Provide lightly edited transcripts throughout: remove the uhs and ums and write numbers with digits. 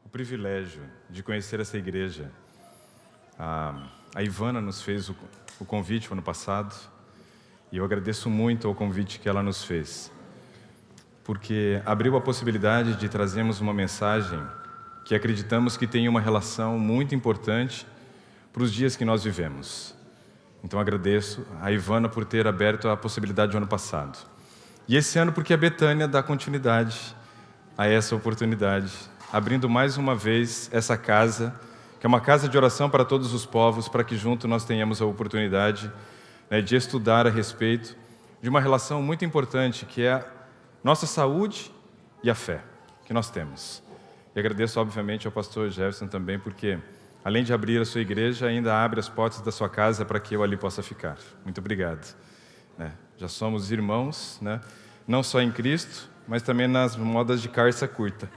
O privilégio de conhecer essa igreja. A Ivana nos fez o convite ano passado e eu agradeço muito ao convite que ela nos fez, porque abriu a possibilidade de trazermos uma mensagem que acreditamos que tem uma relação muito importante para os dias que nós vivemos. Então agradeço a Ivana por ter aberto a possibilidade do ano passado. E esse ano porque a Betânia dá continuidade a essa oportunidade, abrindo mais uma vez essa casa, que é uma casa de oração para todos os povos, para que junto nós tenhamos a oportunidade de estudar a respeito de uma relação muito importante, que é a nossa saúde e a fé que nós temos. E agradeço, obviamente, ao pastor Jefferson também, porque, além de abrir a sua igreja, ainda abre as portas da sua casa para que eu ali possa ficar. Muito obrigado. Já somos irmãos, não só em Cristo, mas também nas modas de calça curta.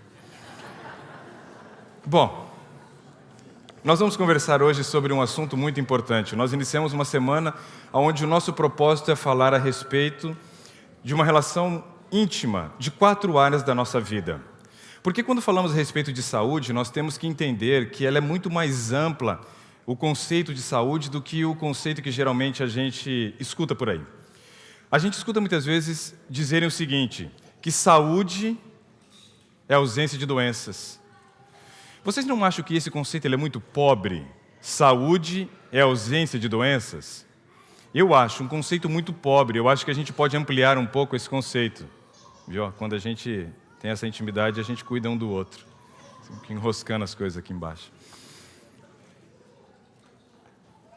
Bom, nós vamos conversar hoje sobre um assunto muito importante. Nós iniciamos uma semana onde o nosso propósito é falar a respeito de uma relação íntima de 4 áreas da nossa vida. Porque quando falamos a respeito de saúde, nós temos que entender que ela é muito mais ampla, o conceito de saúde, do que o conceito que geralmente a gente escuta por aí. A gente escuta muitas vezes dizerem o seguinte, que saúde é ausência de doenças. Vocês não acham que esse conceito ele é muito pobre? Saúde é ausência de doenças? Eu acho um conceito muito pobre. Eu acho que a gente pode ampliar um pouco esse conceito. Viu? Quando a gente tem essa intimidade, a gente cuida um do outro. Fico enroscando as coisas aqui embaixo.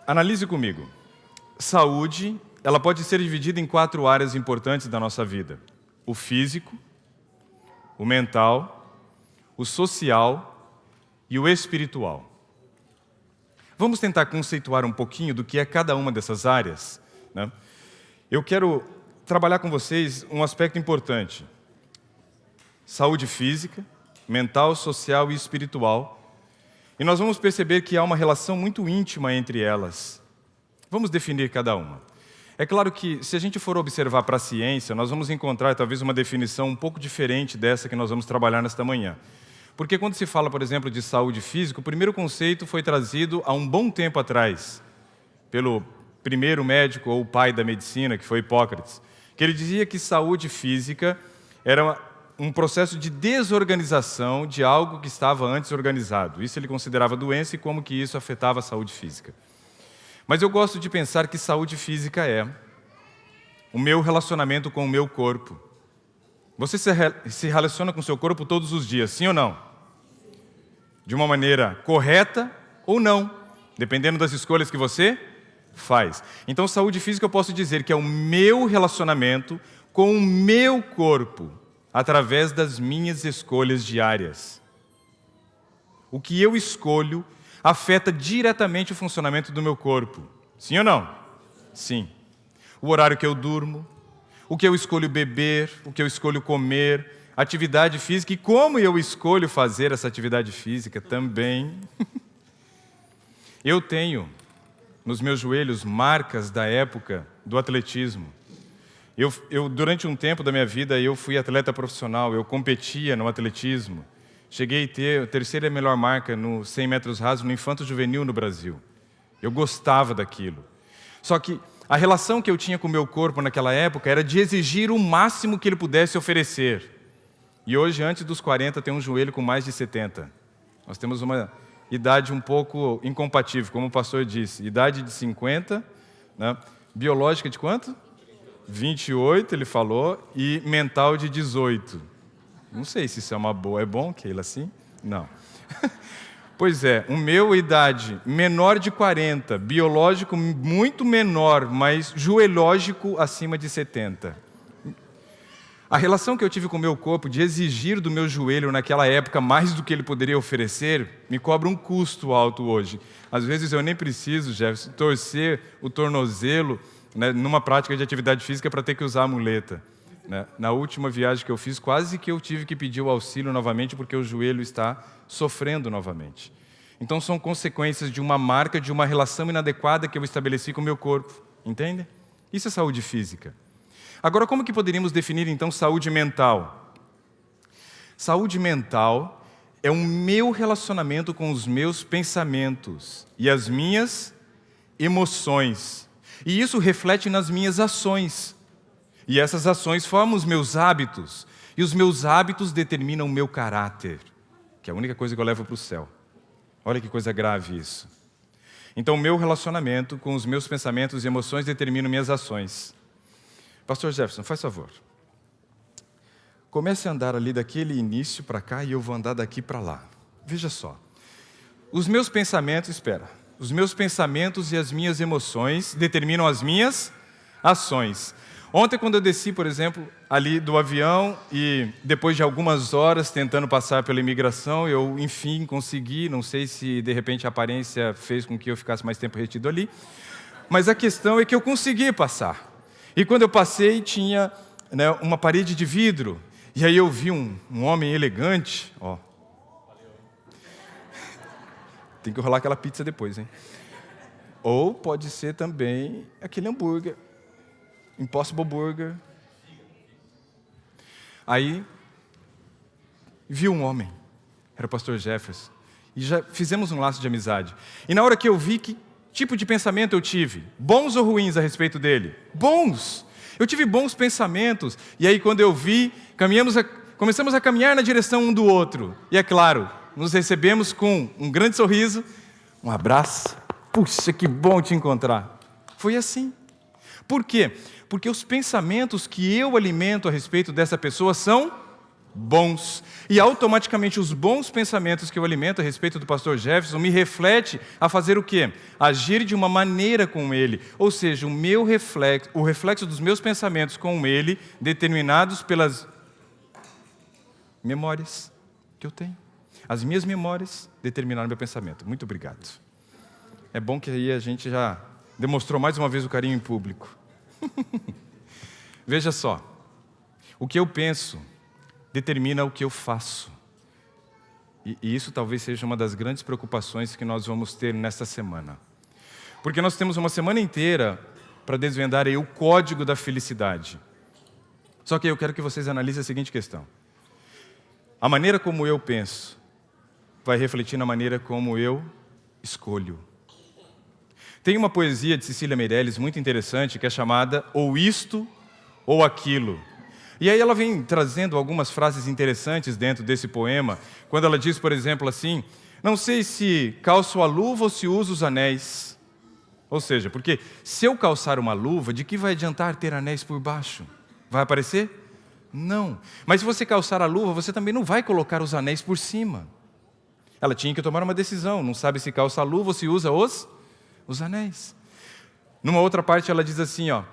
Analise comigo. Saúde, ela pode ser dividida em 4 áreas importantes da nossa vida. O físico, o mental, o social e o espiritual. Vamos tentar conceituar um pouquinho do que é cada uma dessas áreas, Eu quero trabalhar com vocês um aspecto importante. Saúde física, mental, social e espiritual. E nós vamos perceber que há uma relação muito íntima entre elas. Vamos definir cada uma. É claro que, se a gente for observar para a ciência, nós vamos encontrar talvez uma definição um pouco diferente dessa que nós vamos trabalhar nesta manhã. Porque quando se fala, por exemplo, de saúde física, o primeiro conceito foi trazido há um bom tempo atrás, pelo primeiro médico ou pai da medicina, que foi Hipócrates, que ele dizia que saúde física era um processo de desorganização de algo que estava antes organizado. Isso ele considerava doença e como que isso afetava a saúde física. Mas eu gosto de pensar que saúde física é o meu relacionamento com o meu corpo. Você se relaciona com o seu corpo todos os dias, sim ou não? De uma maneira correta ou não, dependendo das escolhas que você faz. Então, saúde física eu posso dizer que é o meu relacionamento com o meu corpo, através das minhas escolhas diárias. O que eu escolho afeta diretamente o funcionamento do meu corpo. Sim ou não? Sim. O horário que eu durmo, o que eu escolho beber, o que eu escolho comer, atividade física e como eu escolho fazer essa atividade física também. Eu tenho nos meus joelhos marcas da época do atletismo. Durante um tempo da minha vida, eu fui atleta profissional, eu competia no atletismo. Cheguei a ter a 3ª melhor marca no 100 metros rasos no Infanto Juvenil no Brasil. Eu gostava daquilo. Só que a relação que eu tinha com o meu corpo naquela época era de exigir o máximo que ele pudesse oferecer. E hoje, antes dos 40, tem um joelho com mais de 70. Nós temos uma idade um pouco incompatível, como o pastor disse. Idade de 50, biológica de quanto? 28, ele falou, e mental de 18. Não sei se isso é uma boa. É bom, Keila, assim? Não. Pois é, o meu, idade menor de 40, biológico muito menor, mas joelógico acima de 70. A relação que eu tive com o meu corpo de exigir do meu joelho naquela época mais do que ele poderia oferecer, me cobra um custo alto hoje. Às vezes eu nem preciso, Jefferson, torcer o tornozelo numa prática de atividade física para ter que usar a muleta. Na última viagem que eu fiz, quase que eu tive que pedir o auxílio novamente porque o joelho está sofrendo novamente. Então são consequências de uma marca, de uma relação inadequada que eu estabeleci com o meu corpo. Entende? Isso é saúde física. Agora, como que poderíamos definir, então, saúde mental? Saúde mental é o meu relacionamento com os meus pensamentos e as minhas emoções. E isso reflete nas minhas ações. E essas ações formam os meus hábitos. E os meus hábitos determinam o meu caráter, que é a única coisa que eu levo para o céu. Olha que coisa grave isso. Então, o meu relacionamento com os meus pensamentos e emoções determinam minhas ações. Pastor Jefferson, faz favor. Comece a andar ali daquele início para cá e eu vou andar daqui para lá. Veja só. Os meus pensamentos e as minhas emoções determinam as minhas ações. Ontem, quando eu desci, por exemplo, ali do avião e depois de algumas horas tentando passar pela imigração, eu, enfim, consegui. Não sei se, de repente, a aparência fez com que eu ficasse mais tempo retido ali. Mas a questão é que eu consegui passar. E quando eu passei, tinha, né, uma parede de vidro. E aí eu vi um homem elegante. Ó. Tem que rolar aquela pizza depois, hein? Ou pode ser também aquele hambúrguer. Impossible Burger. Aí, vi um homem, era o pastor Jefferson, e já fizemos um laço de amizade. E na hora que eu vi que tipo de pensamento eu tive, bons ou ruins a respeito dele? Bons! Eu tive bons pensamentos, e aí quando eu vi, começamos a caminhar na direção um do outro. E é claro, nos recebemos com um grande sorriso, um abraço. Puxa, que bom te encontrar. Foi assim. Por quê? Porque os pensamentos que eu alimento a respeito dessa pessoa são bons. E automaticamente os bons pensamentos que eu alimento a respeito do pastor Jefferson me reflete a fazer o quê? Agir de uma maneira com ele. Ou seja, o reflexo dos meus pensamentos com ele, determinados pelas memórias que eu tenho. As minhas memórias determinaram meu pensamento. Muito obrigado. É bom que aí a gente já demonstrou mais uma vez o carinho em público. Veja só, o que eu penso determina o que eu faço. E isso talvez seja uma das grandes preocupações que nós vamos ter nesta semana. Porque nós temos uma semana inteira para desvendar aí o código da felicidade. Só que eu quero que vocês analisem a seguinte questão. A maneira como eu penso vai refletir na maneira como eu escolho. Tem uma poesia de Cecília Meirelles muito interessante que é chamada Ou Isto ou Aquilo. E aí ela vem trazendo algumas frases interessantes dentro desse poema, quando ela diz, por exemplo, assim, não sei se calço a luva ou se uso os anéis. Ou seja, porque se eu calçar uma luva, de que vai adiantar ter anéis por baixo? Vai aparecer? Não. Mas se você calçar a luva, você também não vai colocar os anéis por cima. Ela tinha que tomar uma decisão, não sabe se calça a luva ou se usa os anéis. Numa outra parte ela diz assim, ó,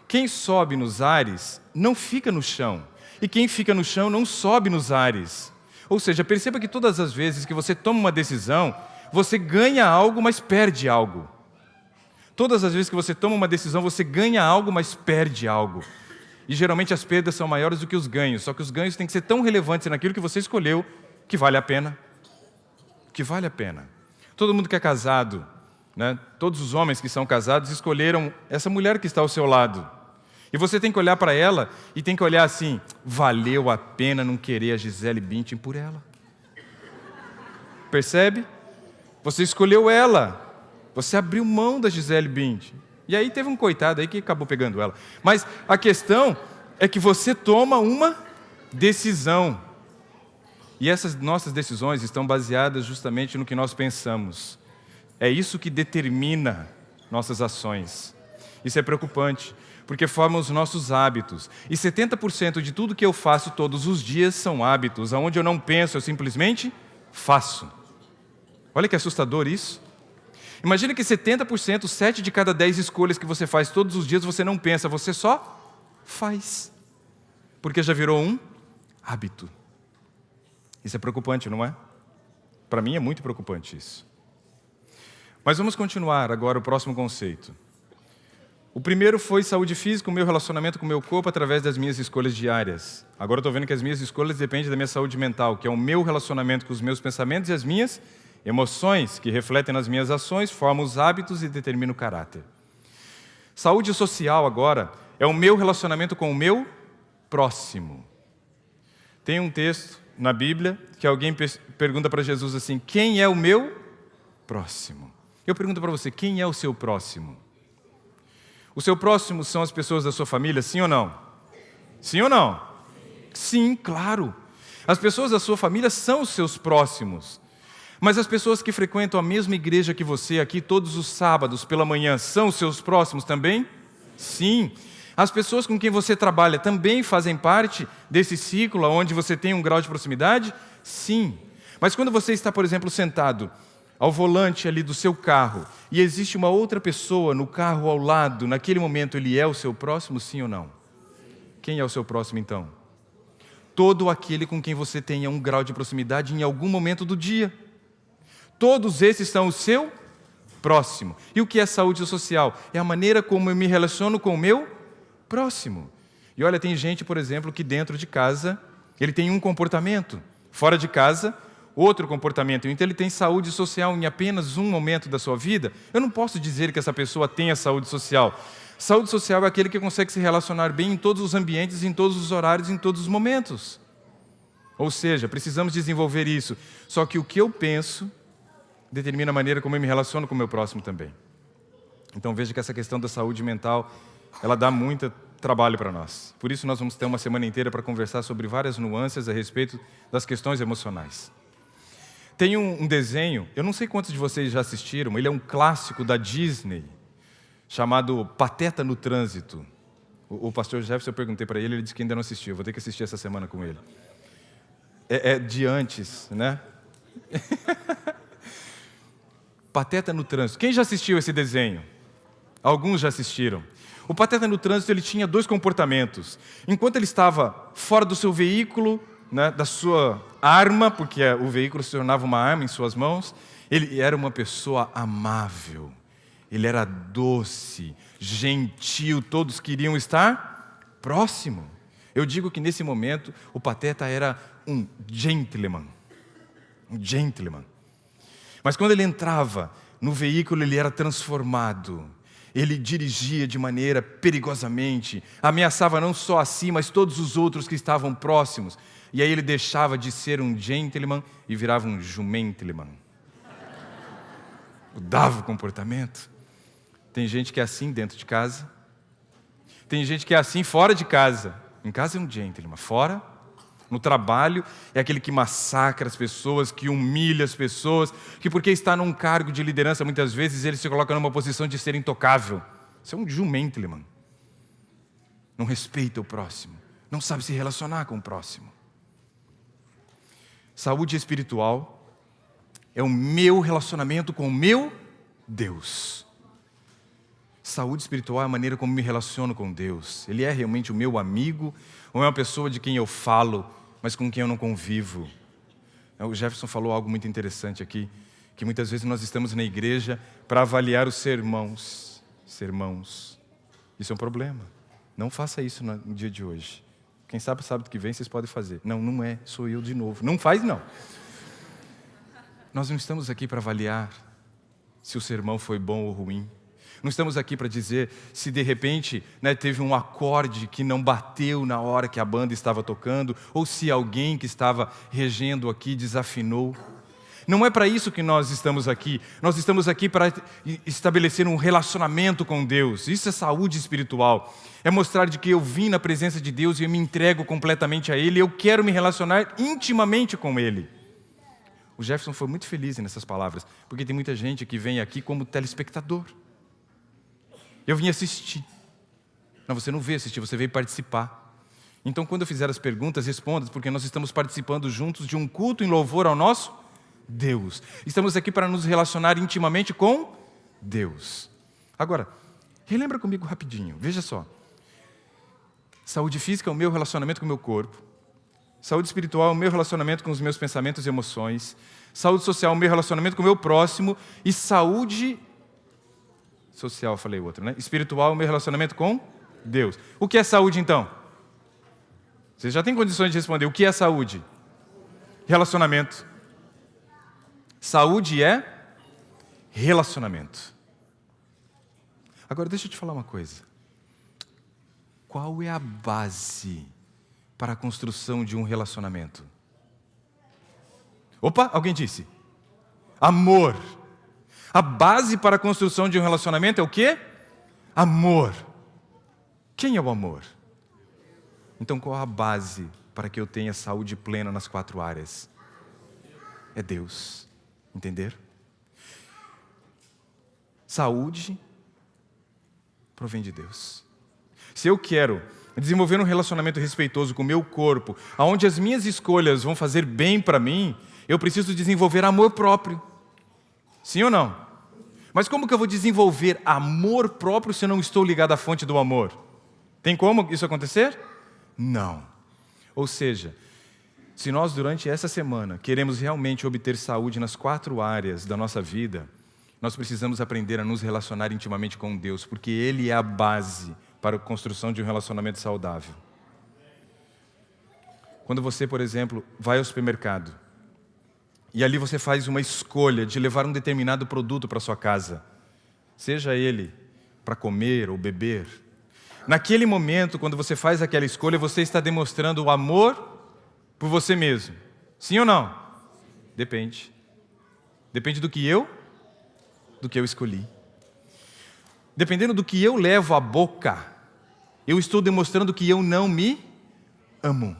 quem sobe nos ares não fica no chão, e quem fica no chão não sobe nos ares. Ou seja, perceba que todas as vezes que você toma uma decisão, você ganha algo, mas perde algo. Todas as vezes que você toma uma decisão, você ganha algo, mas perde algo. E geralmente as perdas são maiores do que os ganhos, só que os ganhos têm que ser tão relevantes naquilo que você escolheu, que vale a pena. Que vale a pena. Todo mundo que é casado, né? Todos os homens que são casados escolheram essa mulher que está ao seu lado. E você tem que olhar para ela e tem que olhar assim, valeu a pena não querer a Gisele Bündchen por ela. Percebe? Você escolheu ela. Você abriu mão da Gisele Bündchen. E aí teve um coitado aí que acabou pegando ela. Mas a questão é que você toma uma decisão. E essas nossas decisões estão baseadas justamente no que nós pensamos. É isso que determina nossas ações. Isso é preocupante, porque forma os nossos hábitos. E 70% de tudo que eu faço todos os dias são hábitos. Onde eu não penso, eu simplesmente faço. Olha que assustador isso. Imagina que 70%, 7 de cada 10 escolhas que você faz todos os dias, você não pensa, você só faz. Porque já virou um hábito. Isso é preocupante, não é? Para mim é muito preocupante isso. Mas vamos continuar agora o próximo conceito. O primeiro foi saúde física, o meu relacionamento com o meu corpo através das minhas escolhas diárias. Agora eu estou vendo que as minhas escolhas dependem da minha saúde mental, que é o meu relacionamento com os meus pensamentos e as minhas emoções, que refletem nas minhas ações, formam os hábitos e determinam o caráter. Saúde social agora é o meu relacionamento com o meu próximo. Tem um texto na Bíblia que alguém pergunta para Jesus assim: quem é o meu próximo? Eu pergunto para você, quem é o seu próximo? O seu próximo são as pessoas da sua família, sim ou não? Sim ou não? Sim, claro. As pessoas da sua família são os seus próximos. Mas as pessoas que frequentam a mesma igreja que você aqui todos os sábados pela manhã são os seus próximos também? Sim. As pessoas com quem você trabalha também fazem parte desse ciclo onde você tem um grau de proximidade? Sim. Mas quando você está, por exemplo, sentado ao volante ali do seu carro e existe uma outra pessoa no carro ao lado, naquele momento ele é o seu próximo, sim ou não? Quem é o seu próximo então? Todo aquele com quem você tenha um grau de proximidade em algum momento do dia. Todos esses são o seu próximo. E o que é saúde social? É a maneira como eu me relaciono com o meu próximo. E olha, tem gente, por exemplo, que dentro de casa ele tem um comportamento, fora de casa, outro comportamento. Então ele tem saúde social em apenas um momento da sua vida. Eu não posso dizer que essa pessoa tenha saúde social. Saúde social é aquele que consegue se relacionar bem em todos os ambientes, em todos os horários, em todos os momentos. Ou seja, precisamos desenvolver isso. Só que o que eu penso determina a maneira como eu me relaciono com o meu próximo também. Então veja que essa questão da saúde mental, ela dá muito trabalho para nós. Por isso nós vamos ter uma semana inteira para conversar sobre várias nuances a respeito das questões emocionais. Tem um desenho, eu não sei quantos de vocês já assistiram, ele é um clássico da Disney, chamado Pateta no Trânsito. O pastor Jefferson, eu perguntei para ele, ele disse que ainda não assistiu, vou ter que assistir essa semana com ele. É de antes, né? Pateta no Trânsito. Quem já assistiu esse desenho? Alguns já assistiram. O Pateta no Trânsito, ele tinha dois comportamentos. Enquanto ele estava fora do seu veículo, né, da sua arma, porque o veículo se tornava uma arma em suas mãos, ele era uma pessoa amável. Ele era doce, gentil, todos queriam estar próximo. Eu digo que nesse momento o Pateta era um gentleman. Um gentleman. Mas quando ele entrava no veículo, ele era transformado. Ele dirigia de maneira perigosamente, ameaçava não só a si, mas todos os outros que estavam próximos. E aí ele deixava de ser um gentleman e virava um jumentleman. Mudava o comportamento. Tem gente que é assim dentro de casa. Tem gente que é assim fora de casa. Em casa é um gentleman, fora, no trabalho, é aquele que massacra as pessoas, que humilha as pessoas, que porque está num cargo de liderança, muitas vezes ele se coloca numa posição de ser intocável. Isso é um jumentleman. Não respeita o próximo, não sabe se relacionar com o próximo. Saúde espiritual é o meu relacionamento com o meu Deus. Saúde espiritual é a maneira como me relaciono com Deus. Ele é realmente o meu amigo, ou é uma pessoa de quem eu falo, mas com quem eu não convivo? O Jefferson falou algo muito interessante aqui, que muitas vezes nós estamos na igreja para avaliar os sermãos. Isso é um problema. Não faça isso no dia de hoje. Quem sabe sábado que vem vocês podem fazer. Não, não é, sou eu de novo. Não faz não. Nós não estamos aqui para avaliar se o sermão foi bom ou ruim. Não estamos aqui para dizer se de repente, né, teve um acorde que não bateu na hora que a banda estava tocando, ou se alguém que estava regendo aqui desafinou. Não é para isso que nós estamos aqui. Nós estamos aqui para estabelecer um relacionamento com Deus. Isso é saúde espiritual. É mostrar de que eu vim na presença de Deus e eu me entrego completamente a Ele. Eu quero me relacionar intimamente com Ele. O Jefferson foi muito feliz nessas palavras, porque tem muita gente que vem aqui como telespectador. Eu vim assistir. Não, você não veio assistir, você veio participar. Então, quando eu fizer as perguntas, responda, porque nós estamos participando juntos de um culto em louvor ao nosso Deus. Estamos aqui para nos relacionar intimamente com Deus. Agora, relembra comigo rapidinho, veja só. Saúde física é o meu relacionamento com o meu corpo. Saúde espiritual é o meu relacionamento com os meus pensamentos e emoções. Saúde social é o meu relacionamento com o meu próximo. E saúde social, falei outro, né? Espiritual, o meu relacionamento com Deus. O que é saúde, então? Vocês já têm condições de responder. O que é saúde? Relacionamento. Saúde é relacionamento. Agora, deixa eu te falar uma coisa. Qual é a base para a construção de um relacionamento? Opa, alguém disse. Amor. A base para a construção de um relacionamento é o quê? Amor. Quem é o amor? Então qual a base para que eu tenha saúde plena nas 4 áreas? É Deus. Entender? Saúde provém de Deus. Se eu quero desenvolver um relacionamento respeitoso com o meu corpo, onde as minhas escolhas vão fazer bem para mim, eu preciso desenvolver amor próprio. Sim ou não? Mas como que eu vou desenvolver amor próprio se eu não estou ligado à fonte do amor? Tem como isso acontecer? Não. Ou seja, se nós durante essa semana queremos realmente obter saúde nas 4 áreas da nossa vida, nós precisamos aprender a nos relacionar intimamente com Deus, porque Ele é a base para a construção de um relacionamento saudável. Quando você, por exemplo, vai ao supermercado, e ali você faz uma escolha de levar um determinado produto para sua casa, seja ele para comer ou beber. Naquele momento, quando você faz aquela escolha, você está demonstrando o amor por você mesmo. Sim ou não? Depende. Depende do que eu escolhi. Dependendo do que eu levo à boca, eu estou demonstrando que eu não me amo.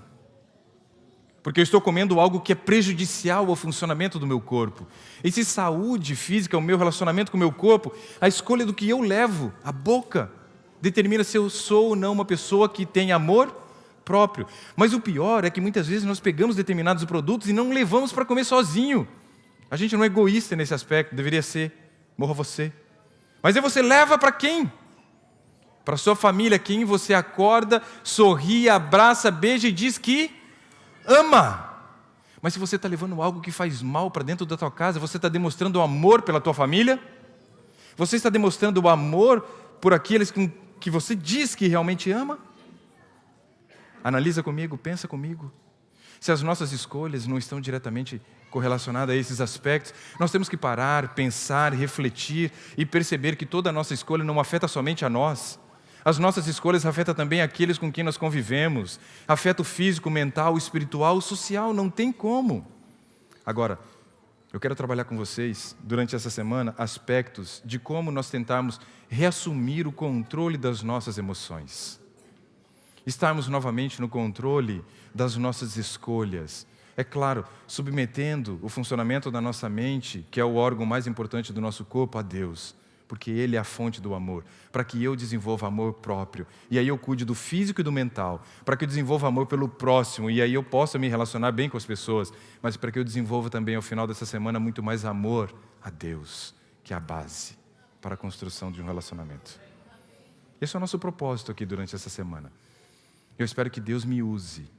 Porque eu estou comendo algo que é prejudicial ao funcionamento do meu corpo. E se saúde física, o meu relacionamento com o meu corpo, a escolha do que eu levo à boca determina se eu sou ou não uma pessoa que tem amor próprio. Mas o pior é que muitas vezes nós pegamos determinados produtos e não levamos para comer sozinho. A gente não é egoísta nesse aspecto, deveria ser. Morra você. Mas aí você leva para quem? Para sua família, quem você acorda, sorri, abraça, beija e diz que ama. Mas se você está levando algo que faz mal para dentro da tua casa, você está demonstrando o amor pela tua família? Você está demonstrando o amor por aqueles que você diz que realmente ama? Analisa comigo, pensa comigo. Se as nossas escolhas não estão diretamente correlacionadas a esses aspectos, nós temos que parar, pensar, refletir e perceber que toda a nossa escolha não afeta somente a nós. As nossas escolhas afetam também aqueles com quem nós convivemos. Afeta o físico, mental, espiritual, social, não tem como. Agora, eu quero trabalhar com vocês, durante essa semana, aspectos de como nós tentarmos reassumir o controle das nossas emoções. Estarmos novamente no controle das nossas escolhas. É claro, submetendo o funcionamento da nossa mente, que é o órgão mais importante do nosso corpo, a Deus. Porque Ele é a fonte do amor, para que eu desenvolva amor próprio, e aí eu cuide do físico e do mental, para que eu desenvolva amor pelo próximo, e aí eu possa me relacionar bem com as pessoas, mas para que eu desenvolva também, ao final dessa semana, muito mais amor a Deus, que é a base para a construção de um relacionamento. Esse é o nosso propósito aqui durante essa semana. Eu espero que Deus me use,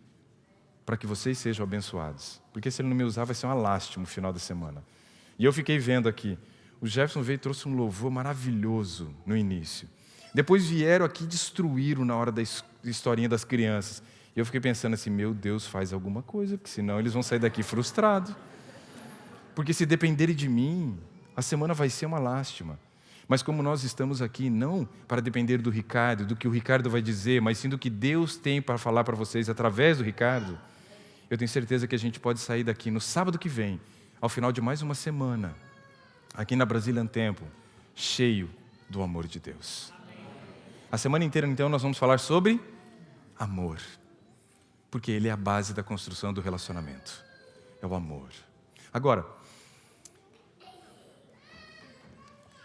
para que vocês sejam abençoados, porque se Ele não me usar, vai ser uma lástima no final da semana. E eu fiquei vendo aqui, o Jefferson veio e trouxe um louvor maravilhoso no início. Depois vieram aqui e destruíram na hora da historinha das crianças. E eu fiquei pensando assim, meu Deus, faz alguma coisa, porque senão eles vão sair daqui frustrados. Porque se dependerem de mim, a semana vai ser uma lástima. Mas como nós estamos aqui, não para depender do Ricardo, do que o Ricardo vai dizer, mas sim do que Deus tem para falar para vocês através do Ricardo, eu tenho certeza que a gente pode sair daqui no sábado que vem, ao final de mais uma semana, aqui na Brazilian Temple, cheio do amor de Deus. A semana inteira, então, nós vamos falar sobre amor. Porque ele é a base da construção do relacionamento. É o amor. Agora,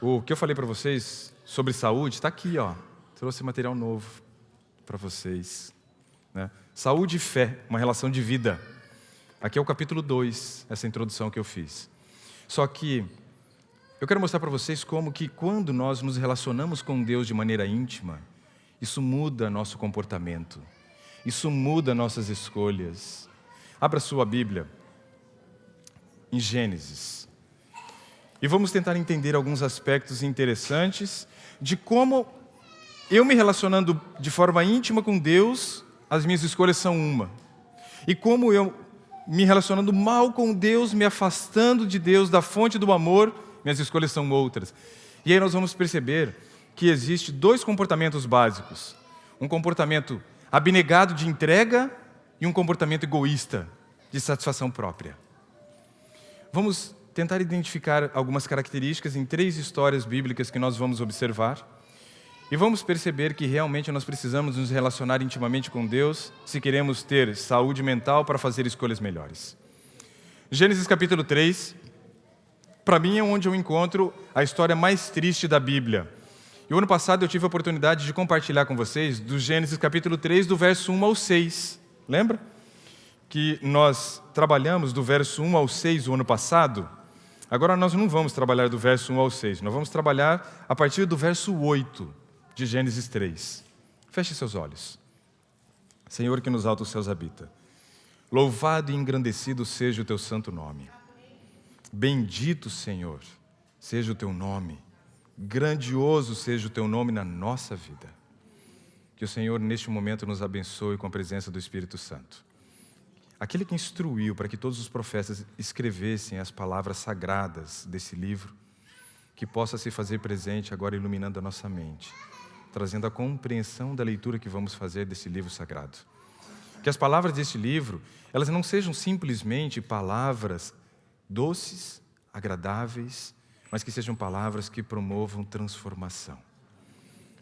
o que eu falei para vocês sobre saúde, está aqui, ó. Trouxe material novo para vocês. Né? Saúde e fé, uma relação de vida. Aqui é o capítulo 2, essa introdução que eu fiz. Só que eu quero mostrar para vocês como que quando nós nos relacionamos com Deus de maneira íntima, isso muda nosso comportamento, isso muda nossas escolhas. Abra sua Bíblia em Gênesis e vamos tentar entender alguns aspectos interessantes de como eu me relacionando de forma íntima com Deus, as minhas escolhas são uma. E como eu me relacionando mal com Deus, me afastando de Deus, da fonte do amor, minhas escolhas são outras. E aí nós vamos perceber que existe 2 comportamentos básicos. Um comportamento abnegado de entrega e um comportamento egoísta de satisfação própria. vamos tentar identificar algumas características em 3 histórias bíblicas que nós vamos observar. E vamos perceber que realmente nós precisamos nos relacionar intimamente com Deus se queremos ter saúde mental para fazer escolhas melhores. Gênesis capítulo 3, para mim é onde eu encontro a história mais triste da Bíblia. E o ano passado eu tive a oportunidade de compartilhar com vocês do Gênesis capítulo 3, do verso 1 ao 6. Lembra? Que nós trabalhamos do verso 1 ao 6 o ano passado. Agora nós não vamos trabalhar do verso 1 ao 6, nós vamos trabalhar a partir do verso 8 de Gênesis 3. Feche seus olhos. Senhor que nos altos céus habita, louvado e engrandecido seja o teu santo nome. Bendito, Senhor, seja o teu nome. Grandioso seja o teu nome na nossa vida. Que o Senhor neste momento nos abençoe com a presença do Espírito Santo. Aquele que instruiu para que todos os profetas escrevessem as palavras sagradas desse livro, que possa se fazer presente agora iluminando a nossa mente, trazendo a compreensão da leitura que vamos fazer desse livro sagrado. Que as palavras deste livro, elas não sejam simplesmente palavras doces, agradáveis, mas que sejam palavras que promovam transformação.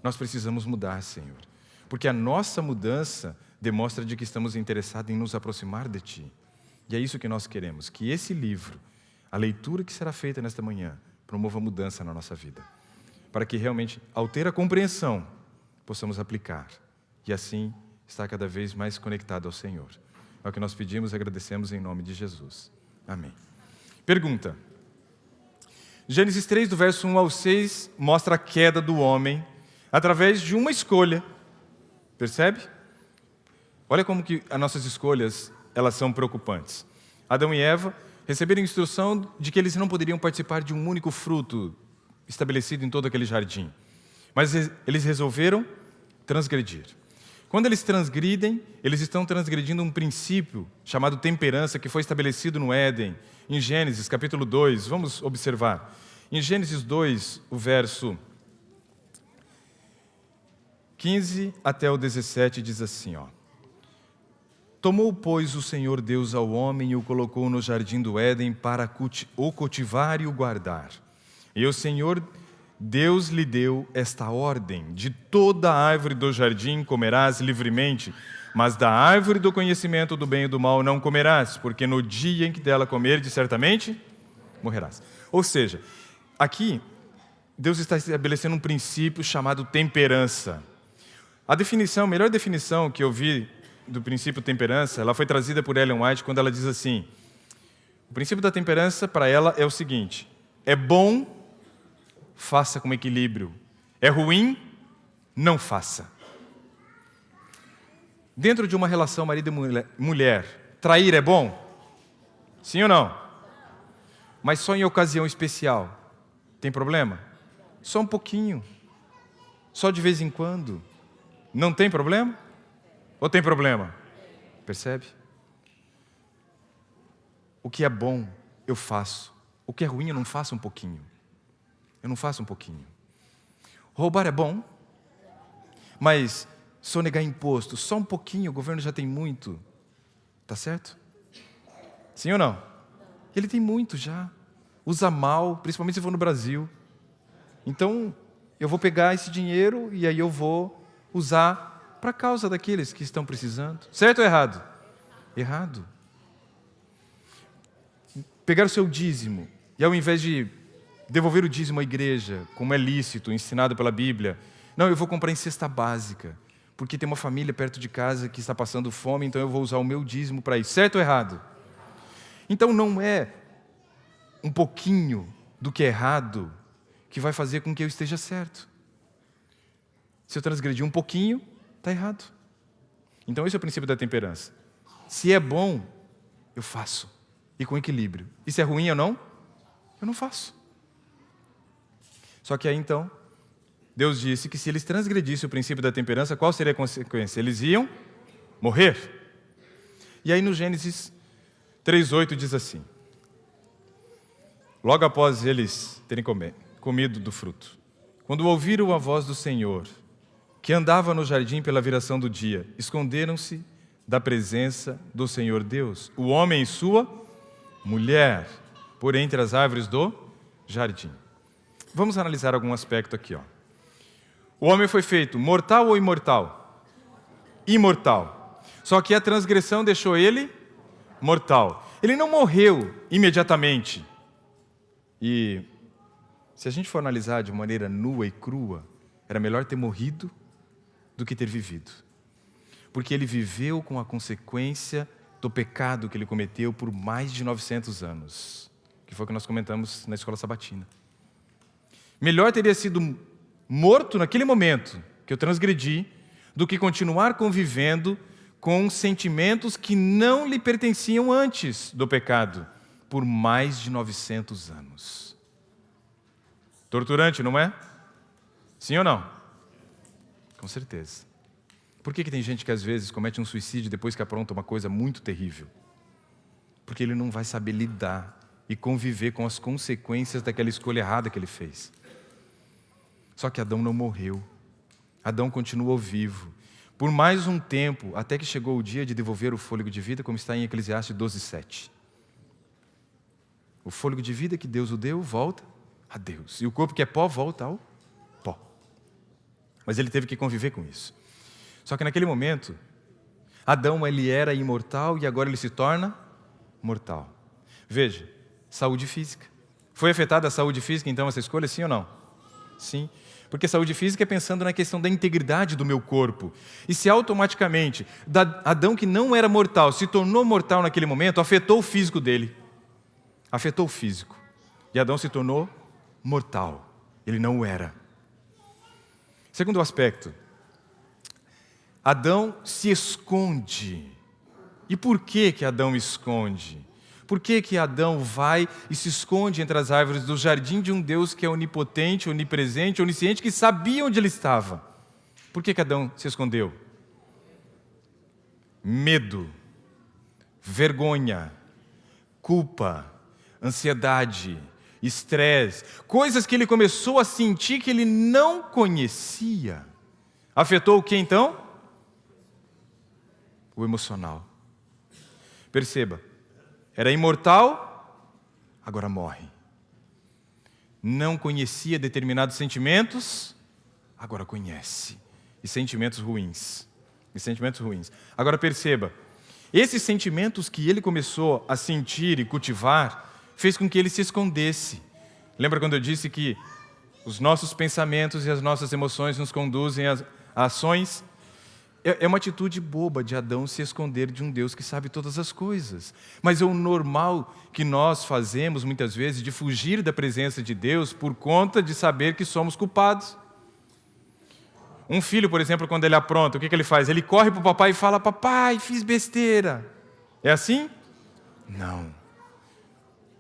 Nós precisamos mudar, Senhor, porque a nossa mudança demonstra de que estamos interessados em nos aproximar de Ti. E é isso que nós queremos, que esse livro, a leitura que será feita nesta manhã, promova mudança na nossa vida, para que realmente, ao ter a compreensão, possamos aplicar e assim estar cada vez mais conectado ao Senhor. É o que nós pedimos e agradecemos em nome de Jesus. Amém. Pergunta. Gênesis 3, do verso 1 ao 6, mostra a queda do homem através de uma escolha. Percebe? Olha como que as nossas escolhas, elas são preocupantes. Adão e Eva receberam instrução de que eles não poderiam participar de um único fruto estabelecido em todo aquele jardim. Mas eles resolveram transgredir. Quando eles transgridem, eles estão transgredindo um princípio chamado temperança, que foi estabelecido no Éden, em Gênesis capítulo 2. Vamos observar. Em Gênesis 2, o verso 15 até o 17 diz assim, ó. Tomou, pois, o Senhor Deus ao homem e o colocou no jardim do Éden para o cultivar e o guardar. E o Senhor Deus lhe deu esta ordem: de toda a árvore do jardim comerás livremente, mas da árvore do conhecimento do bem e do mal não comerás, porque no dia em que dela comerdes, certamente morrerás. Ou seja, aqui Deus está estabelecendo um princípio chamado temperança. A melhor definição que eu vi do princípio temperança, ela foi trazida por Ellen White quando ela diz assim: o princípio da temperança para ela é o seguinte: é bom, faça com equilíbrio. É ruim, não faça. Dentro de uma relação marido e mulher, trair é bom? Sim ou não? Mas só em ocasião especial. Tem problema? Só um pouquinho. Só de vez em quando. Não tem problema? Ou tem problema? Percebe? O que é bom, eu faço. O que é ruim, eu não faço um pouquinho. Eu não faço um pouquinho. Roubar é bom, mas sonegar imposto, só um pouquinho, o governo já tem muito. Tá certo? Sim ou não? Ele tem muito já. Usa mal, principalmente se for no Brasil. Então, eu vou pegar esse dinheiro e aí eu vou usar para a causa daqueles que estão precisando. Certo ou errado? Errado. Pegar o seu dízimo e ao invés de devolver o dízimo à igreja, como é lícito, ensinado pela Bíblia, não, eu vou comprar em cesta básica, porque tem uma família perto de casa que está passando fome, então eu vou usar o meu dízimo para isso. Certo ou errado? Então não é um pouquinho do que é errado que vai fazer com que eu esteja certo. Se eu transgredir um pouquinho, está errado. Então esse é o princípio da temperança. Se é bom, eu faço. E com equilíbrio. E se é ruim ou não? Eu não faço. Só que aí então, Deus disse que se eles transgredissem o princípio da temperança, qual seria a consequência? Eles iam morrer. E aí no Gênesis 3:8 diz assim: logo após eles terem comido do fruto, quando ouviram a voz do Senhor, que andava no jardim pela viração do dia, esconderam-se da presença do Senhor Deus, o homem e sua mulher, por entre as árvores do jardim. Vamos analisar algum aspecto aqui. O homem foi feito mortal ou imortal? Imortal. Só que a transgressão deixou ele mortal. Ele não morreu imediatamente. E se a gente for analisar de maneira nua e crua, era melhor ter morrido do que ter vivido. Porque ele viveu com a consequência do pecado que ele cometeu por mais de 900 anos. Que foi o que nós comentamos na escola sabatina. Melhor teria sido morto naquele momento que eu transgredi, do que continuar convivendo com sentimentos que não lhe pertenciam antes do pecado, por mais de 900 anos. Torturante, não é? Sim ou não? Com certeza. Por que tem gente que às vezes comete um suicídio depois que apronta uma coisa muito terrível? Porque ele não vai saber lidar e conviver com as consequências daquela escolha errada que ele fez. Só que Adão não morreu. Adão continuou vivo por mais um tempo, até que chegou o dia de devolver o fôlego de vida, como está em Eclesiastes 12:7. O fôlego de vida que Deus o deu, volta a Deus. E o corpo que é pó, volta ao pó. Mas ele teve que conviver com isso. Só que naquele momento, Adão ele era imortal e agora ele se torna mortal. Veja, saúde física. Foi afetada a saúde física então essa escolha, sim ou não? Sim. Porque saúde física é pensando na questão da integridade do meu corpo. E se automaticamente Adão, que não era mortal, se tornou mortal naquele momento, afetou o físico dele. Afetou o físico. E Adão se tornou mortal. Ele não o era. Segundo aspecto, Adão se esconde. E por que Adão esconde? Por que Adão vai e se esconde entre as árvores do jardim de um Deus que é onipotente, onipresente, onisciente, que sabia onde ele estava? Por que Adão se escondeu? Medo, vergonha, culpa, ansiedade, estresse, coisas que ele começou a sentir que ele não conhecia. Afetou o que então? O emocional. Perceba. Era imortal, agora morre. Não conhecia determinados sentimentos, agora conhece. E sentimentos ruins. Agora perceba, esses sentimentos que ele começou a sentir e cultivar, fez com que ele se escondesse. Lembra quando eu disse que os nossos pensamentos e as nossas emoções nos conduzem a ações? É uma atitude boba de Adão se esconder de um Deus que sabe todas as coisas. Mas é o normal que nós fazemos, muitas vezes, de fugir da presença de Deus por conta de saber que somos culpados. Um filho, por exemplo, quando ele apronta, o que ele faz? Ele corre para o papai e fala: papai, fiz besteira. É assim? Não.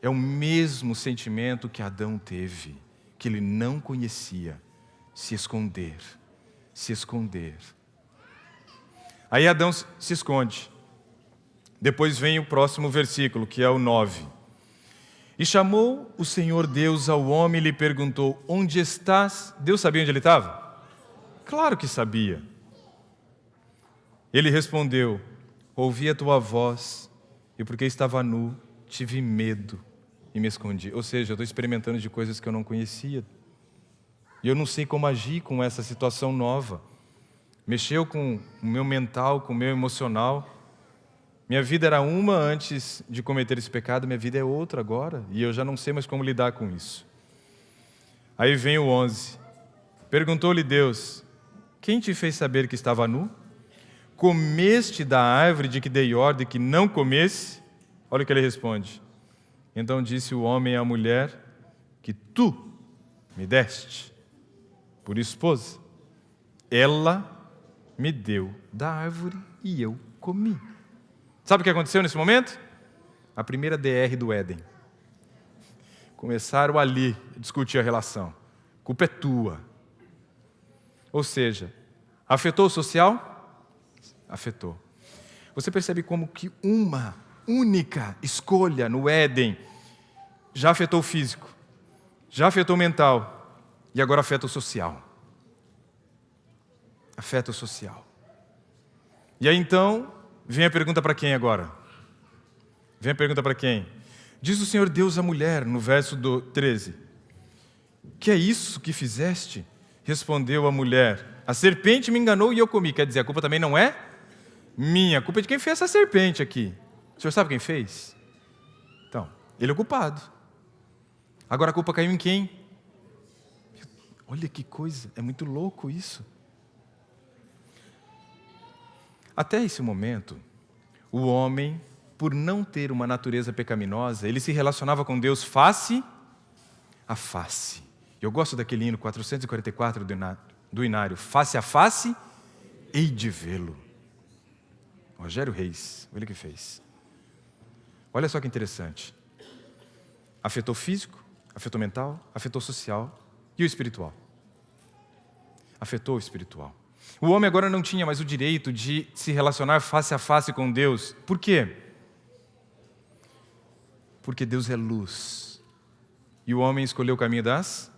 É o mesmo sentimento que Adão teve, que ele não conhecia. Se esconder. Aí Adão se esconde. Depois vem o próximo versículo, que é o 9. E chamou o Senhor Deus ao homem e lhe perguntou: onde estás? Deus sabia onde ele estava? Claro que sabia. Ele respondeu: ouvi a tua voz, e porque estava nu, tive medo e me escondi. Ou seja, eu estou experimentando de coisas que eu não conhecia. E eu não sei como agir com essa situação nova. Mexeu com o meu mental, com o meu emocional. Minha vida era uma antes de cometer esse pecado, minha vida é outra agora. E eu já não sei mais como lidar com isso. Aí vem o 11. Perguntou-lhe Deus: quem te fez saber que estava nu? Comeste da árvore de que dei ordem que não comesse? Olha o que ele responde. Então disse o homem à mulher: que tu me deste por esposa. Ela me deu da árvore e eu comi. Sabe o que aconteceu nesse momento? A primeira DR do Éden. Começaram ali a discutir a relação. A culpa é tua. Ou seja, afetou o social? Afetou. Você percebe como que uma única escolha no Éden já afetou o físico, já afetou o mental e agora afeta o social. Afeta o social. E aí então, vem a pergunta para quem agora? Vem a pergunta para quem? Diz o Senhor Deus à mulher, no verso 13: que é isso que fizeste? Respondeu a mulher: a serpente me enganou e eu comi. Quer dizer, a culpa também não é minha, a culpa é de quem fez essa serpente aqui. O senhor sabe quem fez? Então, ele é o culpado. Agora a culpa caiu em quem? Olha que coisa, é muito louco isso. Até esse momento, o homem, por não ter uma natureza pecaminosa, ele se relacionava com Deus face a face. Eu gosto daquele hino 444 do Inário: face a face, hei de vê-lo. Rogério Reis, ele que fez. Olha só que interessante. Afetou físico, afetou mental, afetou social e o espiritual. Afetou o espiritual. O homem agora não tinha mais o direito de se relacionar face a face com Deus. Por quê? Porque Deus é luz. E o homem escolheu o caminho das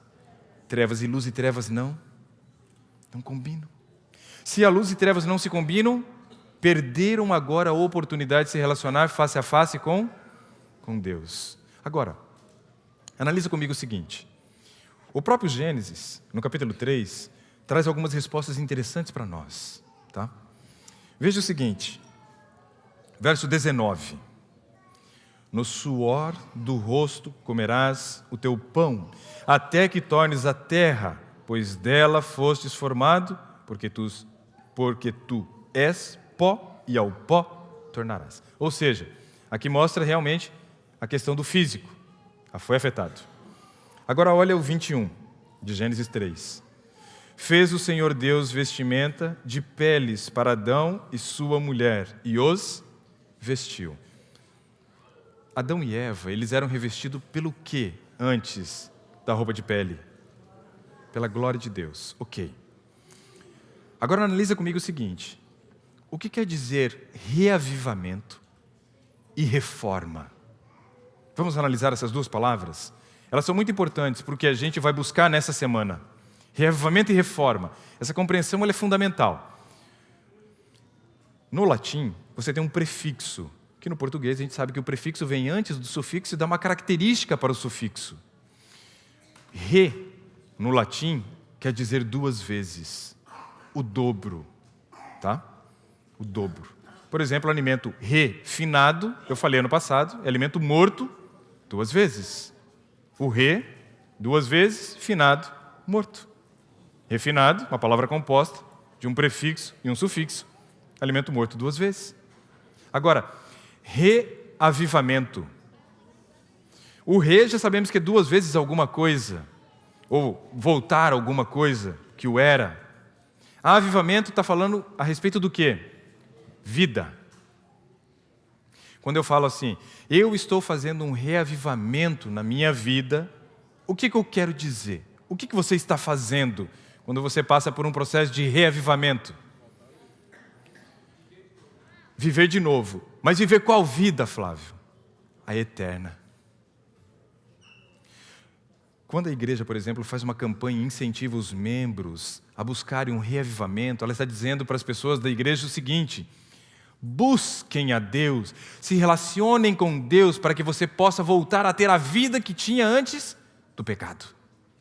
trevas, e luz e trevas não combinam. Se a luz e trevas não se combinam, perderam agora a oportunidade de se relacionar face a face com Deus. Agora, analisa comigo o seguinte. O próprio Gênesis, no capítulo 3, traz algumas respostas interessantes para nós. Tá? Veja o seguinte, verso 19. No suor do rosto comerás o teu pão, até que tornes a terra, pois dela fostes formado, porque tu és pó, e ao pó tornarás. Ou seja, aqui mostra realmente a questão do físico. Foi afetado. Agora olha o 21, de Gênesis 3. Fez o Senhor Deus vestimenta de peles para Adão e sua mulher, e os vestiu. Adão e Eva, eles eram revestidos pelo quê antes da roupa de pele? Pela glória de Deus. Ok. Agora analisa comigo o seguinte. O que quer dizer reavivamento e reforma? Vamos analisar essas duas palavras? Elas são muito importantes porque a gente vai buscar nessa semana. Reavivamento e reforma. Essa compreensão ela é fundamental. No latim, você tem um prefixo. Que no português a gente sabe que o prefixo vem antes do sufixo e dá uma característica para o sufixo. Re, no latim, quer dizer duas vezes. O dobro. Tá? O dobro. Por exemplo, o alimento refinado, eu falei ano passado, é alimento morto duas vezes. O re, duas vezes, finado, morto. Refinado, uma palavra composta de um prefixo e um sufixo. Alimento morto duas vezes. Agora, reavivamento. O re já sabemos que é duas vezes alguma coisa, ou voltar alguma coisa que o era. Avivamento está falando a respeito do quê? Vida. Quando eu falo assim, eu estou fazendo um reavivamento na minha vida, o que eu quero dizer? O que você está fazendo quando você passa por um processo de reavivamento? Viver de novo. Mas viver qual vida, Flávio? A eterna. Quando a igreja, por exemplo, faz uma campanha e incentiva os membros a buscarem um reavivamento, ela está dizendo para as pessoas da igreja o seguinte: busquem a Deus, se relacionem com Deus para que você possa voltar a ter a vida que tinha antes do pecado.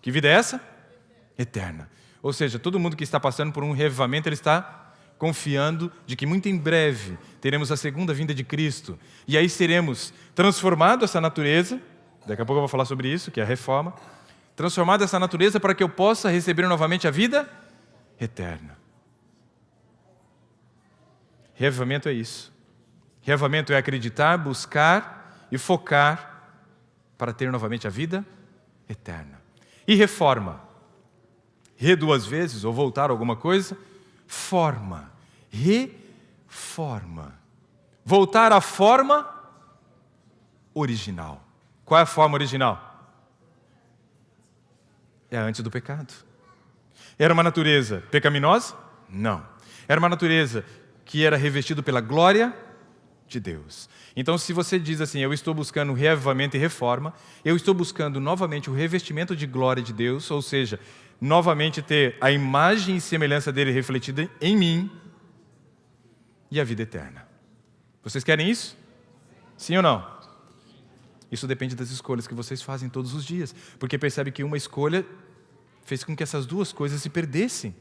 Que vida é essa? Eterna. Ou seja, todo mundo que está passando por um reavivamento, ele está confiando de que muito em breve teremos a segunda vinda de Cristo. E aí seremos transformados essa natureza, daqui a pouco eu vou falar sobre isso, que é a reforma, transformado essa natureza para que eu possa receber novamente a vida eterna. Reavivamento é isso. Reavivamento é acreditar, buscar e focar para ter novamente a vida eterna. E reforma? Re duas vezes, ou voltar a alguma coisa. Forma. Reforma. Voltar à forma original. Qual é a forma original? É antes do pecado. Era uma natureza pecaminosa? Não. Era uma natureza que era revestido pela glória de Deus. Então, se você diz assim, eu estou buscando reavivamento e reforma, eu estou buscando novamente o revestimento de glória de Deus, ou seja, novamente ter a imagem e semelhança dele refletida em mim e a vida eterna. Vocês querem isso? Sim ou não? Isso depende das escolhas que vocês fazem todos os dias. Porque percebe que uma escolha fez com que essas duas coisas se perdessem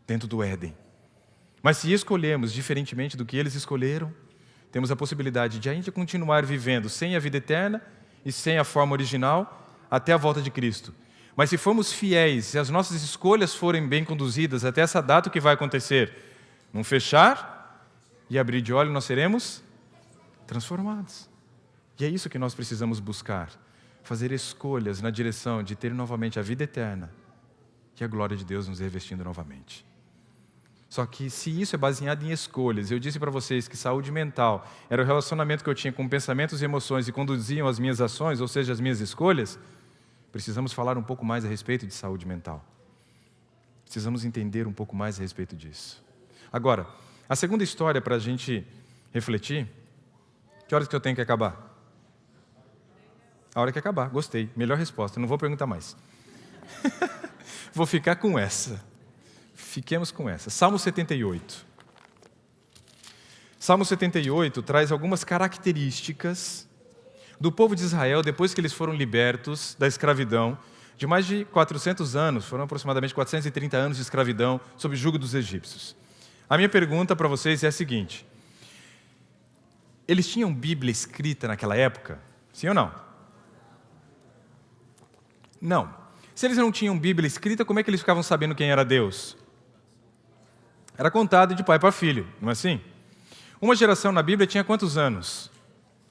dentro do Éden. Mas se escolhemos diferentemente do que eles escolheram, temos a possibilidade de ainda continuar vivendo sem a vida eterna e sem a forma original até a volta de Cristo. Mas se formos fiéis, se as nossas escolhas forem bem conduzidas até essa data, o que vai acontecer? Num fechar e abrir de olho, nós seremos transformados. E é isso que nós precisamos buscar. Fazer escolhas na direção de ter novamente a vida eterna e a glória de Deus nos revestindo novamente. Só que se isso é baseado em escolhas, eu disse para vocês que saúde mental era o relacionamento que eu tinha com pensamentos e emoções e conduziam as minhas ações, ou seja, as minhas escolhas, precisamos falar um pouco mais a respeito de saúde mental. Precisamos entender um pouco mais a respeito disso. Agora, a segunda história para a gente refletir, que horas que eu tenho que acabar? A hora que acabar, gostei, melhor resposta, não vou perguntar mais. Vou ficar com essa. Fiquemos com essa. Salmo 78. Salmo 78 traz algumas características do povo de Israel depois que eles foram libertos da escravidão de mais de 400 anos, foram aproximadamente 430 anos de escravidão sob o jugo dos egípcios. A minha pergunta para vocês é a seguinte: eles tinham Bíblia escrita naquela época? Sim ou não? Não. Se eles não tinham Bíblia escrita, como é que eles ficavam sabendo quem era Deus? Era contado de pai para filho, não é assim? Uma geração na Bíblia tinha quantos anos?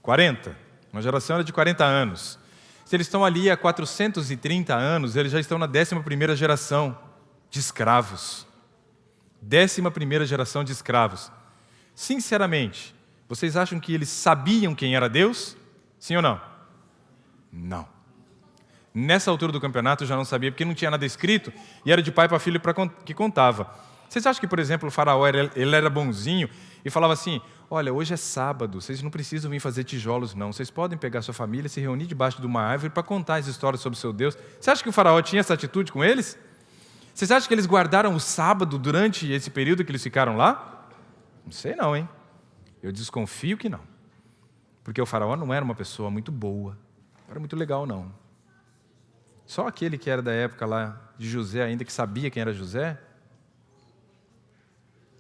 40. Uma geração era de 40 anos. Se eles estão ali há 430 anos, eles já estão na 11ª geração de escravos. 11ª geração de escravos. Sinceramente, vocês acham que eles sabiam quem era Deus? Sim ou não? Não. Nessa altura do campeonato eu já não sabia, porque não tinha nada escrito, e era de pai para filho que contava. Vocês acham que, por exemplo, o faraó ele era bonzinho e falava assim: olha, hoje é sábado, vocês não precisam vir fazer tijolos não, vocês podem pegar sua família e se reunir debaixo de uma árvore para contar as histórias sobre o seu Deus? Você acha que o faraó tinha essa atitude com eles? Vocês acham que eles guardaram o sábado durante esse período que eles ficaram lá? Não sei não, hein? Eu desconfio que não. Porque o faraó não era uma pessoa muito boa, não era muito legal não. Só aquele que era da época lá de José ainda, que sabia quem era José,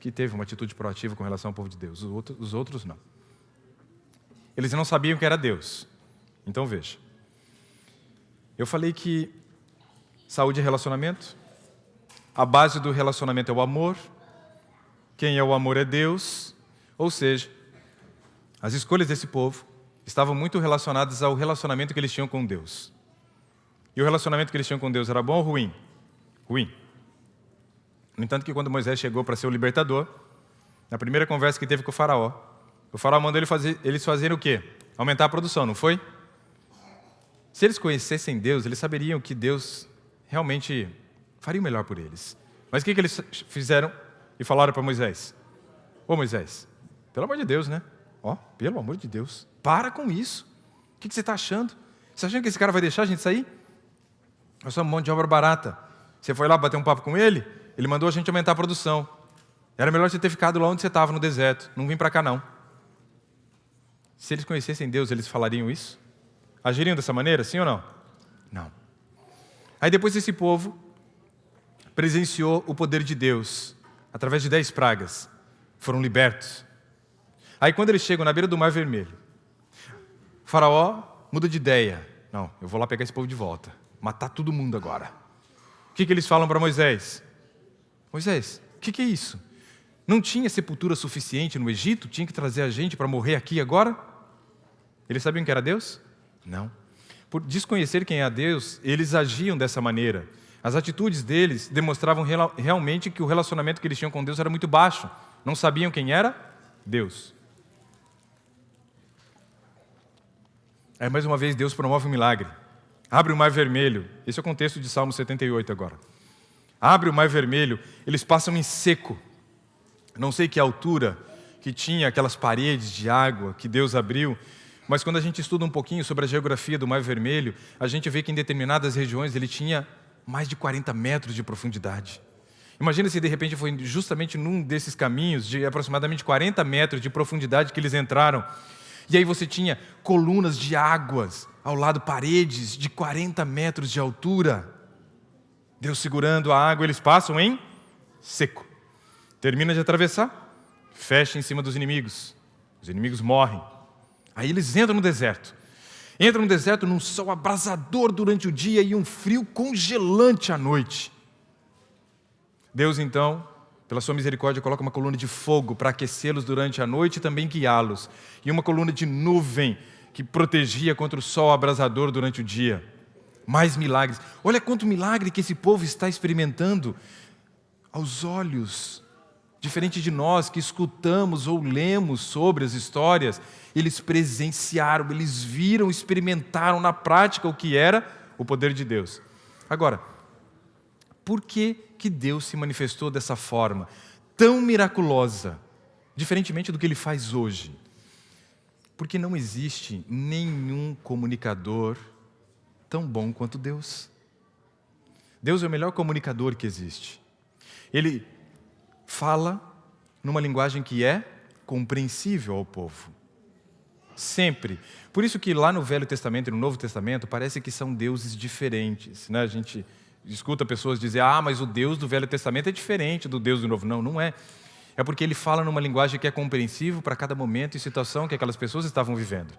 que teve uma atitude proativa com relação ao povo de Deus. Os outros não. Eles não sabiam que era Deus. Então veja. Eu falei que saúde é relacionamento. A base do relacionamento é o amor. Quem é o amor é Deus. Ou seja, as escolhas desse povo estavam muito relacionadas ao relacionamento que eles tinham com Deus. E o relacionamento que eles tinham com Deus era bom ou ruim? Ruim. No entanto, que quando Moisés chegou para ser o libertador, na primeira conversa que teve com o faraó mandou eles fazerem o quê? Aumentar a produção, não foi? Se eles conhecessem Deus, eles saberiam que Deus realmente faria o melhor por eles. Mas o que eles fizeram e falaram para Moisés? Ô Moisés, pelo amor de Deus, né? Pelo amor de Deus, para com isso. O que você está achando? Você está achando que esse cara vai deixar a gente sair? Nós somos um monte de obra barata. Você foi lá bater um papo com ele? Ele mandou a gente aumentar a produção. Era melhor você ter ficado lá onde você estava, no deserto. Não vim para cá, não. Se eles conhecessem Deus, eles falariam isso? Agiriam dessa maneira, sim ou não? Não. Aí depois esse povo presenciou o poder de Deus. Através de 10 pragas. Foram libertos. Aí quando eles chegam na beira do Mar Vermelho, o faraó muda de ideia. Não, eu vou lá pegar esse povo de volta. Matar todo mundo agora. O que eles falam para Moisés? Moisés, o que é isso? Não tinha sepultura suficiente no Egito? Tinha que trazer a gente para morrer aqui agora? Eles sabiam que era Deus? Não. Por desconhecer quem é Deus, eles agiam dessa maneira. As atitudes deles demonstravam realmente que o relacionamento que eles tinham com Deus era muito baixo. Não sabiam quem era Deus. Aí mais uma vez Deus promove um milagre. Abre o Mar Vermelho. Esse é o contexto de Salmo 78 agora. Abre o Mar Vermelho, eles passam em seco. Não sei que altura que tinha aquelas paredes de água que Deus abriu, mas quando a gente estuda um pouquinho sobre a geografia do Mar Vermelho, a gente vê que em determinadas regiões ele tinha mais de 40 metros de profundidade. Imagina se de repente foi justamente num desses caminhos de aproximadamente 40 metros de profundidade que eles entraram. E aí você tinha colunas de águas ao lado, paredes de 40 metros de altura. Deus segurando a água, eles passam em seco. Termina de atravessar, fecha em cima dos inimigos. Os inimigos morrem. Aí eles entram no deserto. Entram no deserto num sol abrasador durante o dia e um frio congelante à noite. Deus, então, pela sua misericórdia, coloca uma coluna de fogo para aquecê-los durante a noite e também guiá-los. E uma coluna de nuvem que protegia contra o sol abrasador durante o dia. Mais milagres. Olha quanto milagre que esse povo está experimentando aos olhos. Diferente de nós que escutamos ou lemos sobre as histórias, eles presenciaram, eles viram, experimentaram na prática o que era o poder de Deus. Agora, por que Deus se manifestou dessa forma, tão miraculosa, diferentemente do que Ele faz hoje? Porque não existe nenhum comunicador tão bom quanto Deus. Deus é o melhor comunicador que existe. Ele fala numa linguagem que é compreensível ao povo. Sempre. Por isso que lá no Velho Testamento e no Novo Testamento parece que são deuses diferentes, né? A gente escuta pessoas dizer, mas o Deus do Velho Testamento é diferente do Deus do Novo. Não, não é. É porque ele fala numa linguagem que é compreensível para cada momento e situação que aquelas pessoas estavam vivendo.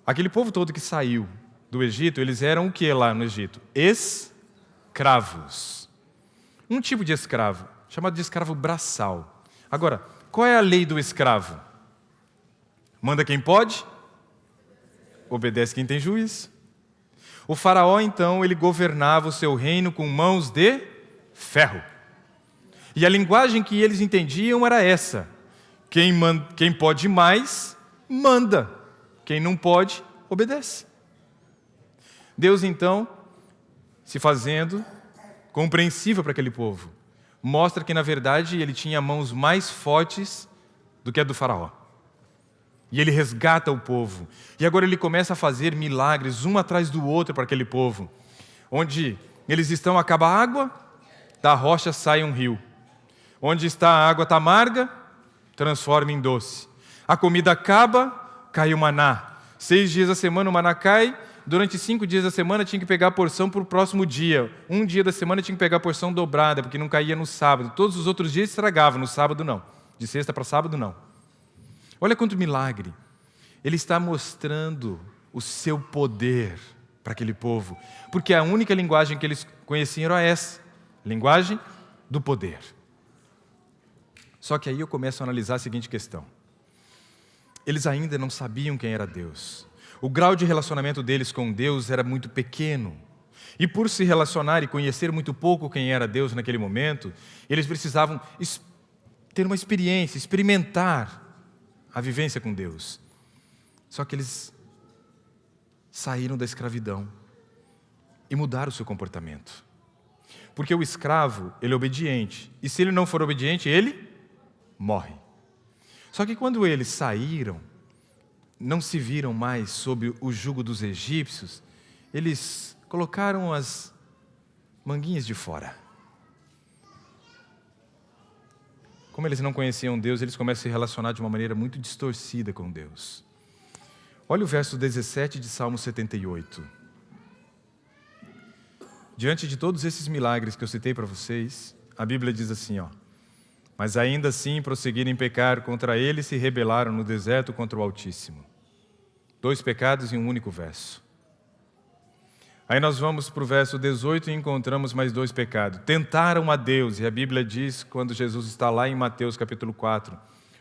Aquele povo todo que saiu do Egito, eles eram o que lá no Egito? Escravos. Um tipo de escravo, chamado de escravo braçal. Agora, qual é a lei do escravo? Manda quem pode, obedece quem tem juízo. O faraó, então, ele governava o seu reino com mãos de ferro. E a linguagem que eles entendiam era essa: quem pode mais, manda. Quem não pode, obedece. Deus, então, se fazendo compreensível para aquele povo, mostra que, na verdade, ele tinha mãos mais fortes do que a do faraó. E ele resgata o povo. E agora ele começa a fazer milagres, um atrás do outro, para aquele povo. Onde eles estão, acaba a água, da rocha sai um rio. Onde está a água está amarga, transforma em doce. A comida acaba, cai o maná. 6 dias da semana o maná cai. Durante 5 dias da semana tinha que pegar a porção para o próximo dia. Um dia da semana tinha que pegar a porção dobrada, porque não caía no sábado. Todos os outros dias estragavam, no sábado não. De sexta para sábado não. Olha quanto milagre. Ele está mostrando o seu poder para aquele povo. Porque a única linguagem que eles conheciam era essa. Linguagem do poder. Só que aí eu começo a analisar a seguinte questão. Eles ainda não sabiam quem era Deus. O grau de relacionamento deles com Deus era muito pequeno. E por se relacionar e conhecer muito pouco quem era Deus naquele momento, eles precisavam ter uma experiência, experimentar a vivência com Deus. Só que eles saíram da escravidão e mudaram o seu comportamento. Porque o escravo, ele é obediente. E se ele não for obediente, ele morre. Só que quando eles saíram, não se viram mais sob o jugo dos egípcios, eles colocaram as manguinhas de fora. Como eles não conheciam Deus, eles começam a se relacionar de uma maneira muito distorcida com Deus. Olha o verso 17 de Salmo 78. Diante de todos esses milagres que eu citei para vocês, a Bíblia diz assim, mas ainda assim prosseguirem em pecar contra ele, se rebelaram no deserto contra o Altíssimo. 2 pecados em um único verso. Aí nós vamos para o verso 18 e encontramos mais 2 pecados. Tentaram a Deus, e a Bíblia diz, quando Jesus está lá em Mateus capítulo 4,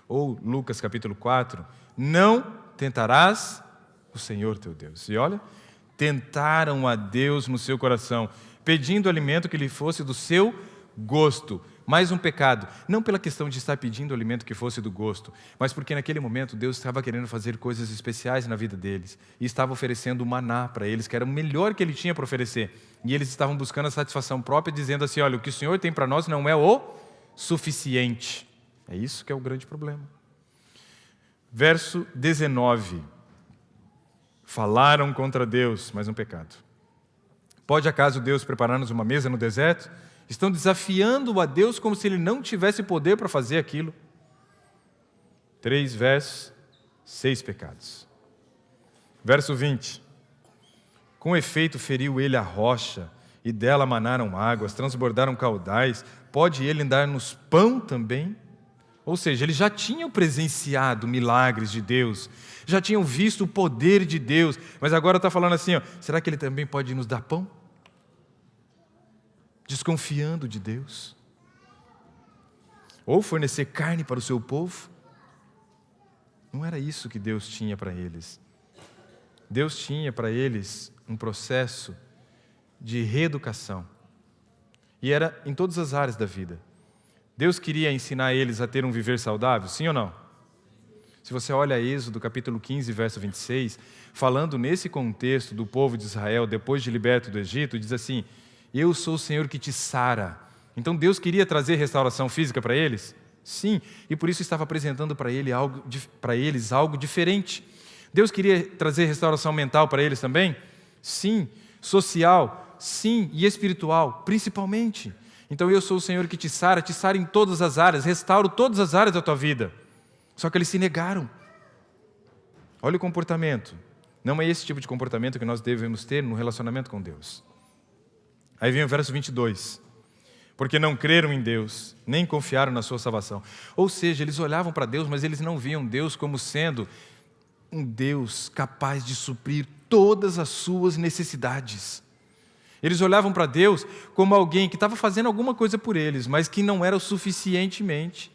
ou Lucas capítulo 4, não tentarás o Senhor teu Deus. E olha, tentaram a Deus no seu coração, pedindo alimento que lhe fosse do seu gosto. Mais um pecado, não pela questão de estar pedindo alimento que fosse do gosto, mas porque naquele momento Deus estava querendo fazer coisas especiais na vida deles e estava oferecendo o maná para eles, que era o melhor que ele tinha para oferecer. E eles estavam buscando a satisfação própria, dizendo assim, olha, o que o Senhor tem para nós não é o suficiente. É isso que é o grande problema. Verso 19. Falaram contra Deus, mais um pecado. Pode acaso Deus preparar-nos uma mesa no deserto? Estão desafiando a Deus como se Ele não tivesse poder para fazer aquilo. 3 versos. 6 pecados. Verso 20. Com efeito feriu ele a rocha, e dela manaram águas, transbordaram caudais. Pode ele dar-nos pão também? Ou seja, eles já tinham presenciado milagres de Deus, já tinham visto o poder de Deus, mas agora está falando assim, ó, será que ele também pode nos dar pão? Desconfiando de Deus. Ou fornecer carne para o seu povo? Não era isso que Deus tinha para eles. Deus tinha para eles um processo de reeducação. E era em todas as áreas da vida. Deus queria ensinar eles a ter um viver saudável, sim ou não? Se você olha Êxodo, capítulo 15, verso 26, falando nesse contexto do povo de Israel, depois de liberto do Egito, diz assim, eu sou o Senhor que te sara. Então Deus queria trazer restauração física para eles? Sim, e por isso estava apresentando para eles algo diferente. Deus queria trazer restauração mental para eles também? Sim. Social? Sim. E espiritual? Principalmente. Então eu sou o Senhor que te sara em todas as áreas, restauro todas as áreas da tua vida. Só que eles se negaram. Olha o comportamento. Não é esse tipo de comportamento que nós devemos ter no relacionamento com Deus. Aí vem o verso 22. Porque não creram em Deus, nem confiaram na sua salvação. Ou seja, eles olhavam para Deus, mas eles não viam Deus como sendo um Deus capaz de suprir todas as suas necessidades. Eles olhavam para Deus como alguém que estava fazendo alguma coisa por eles, mas que não era o suficientemente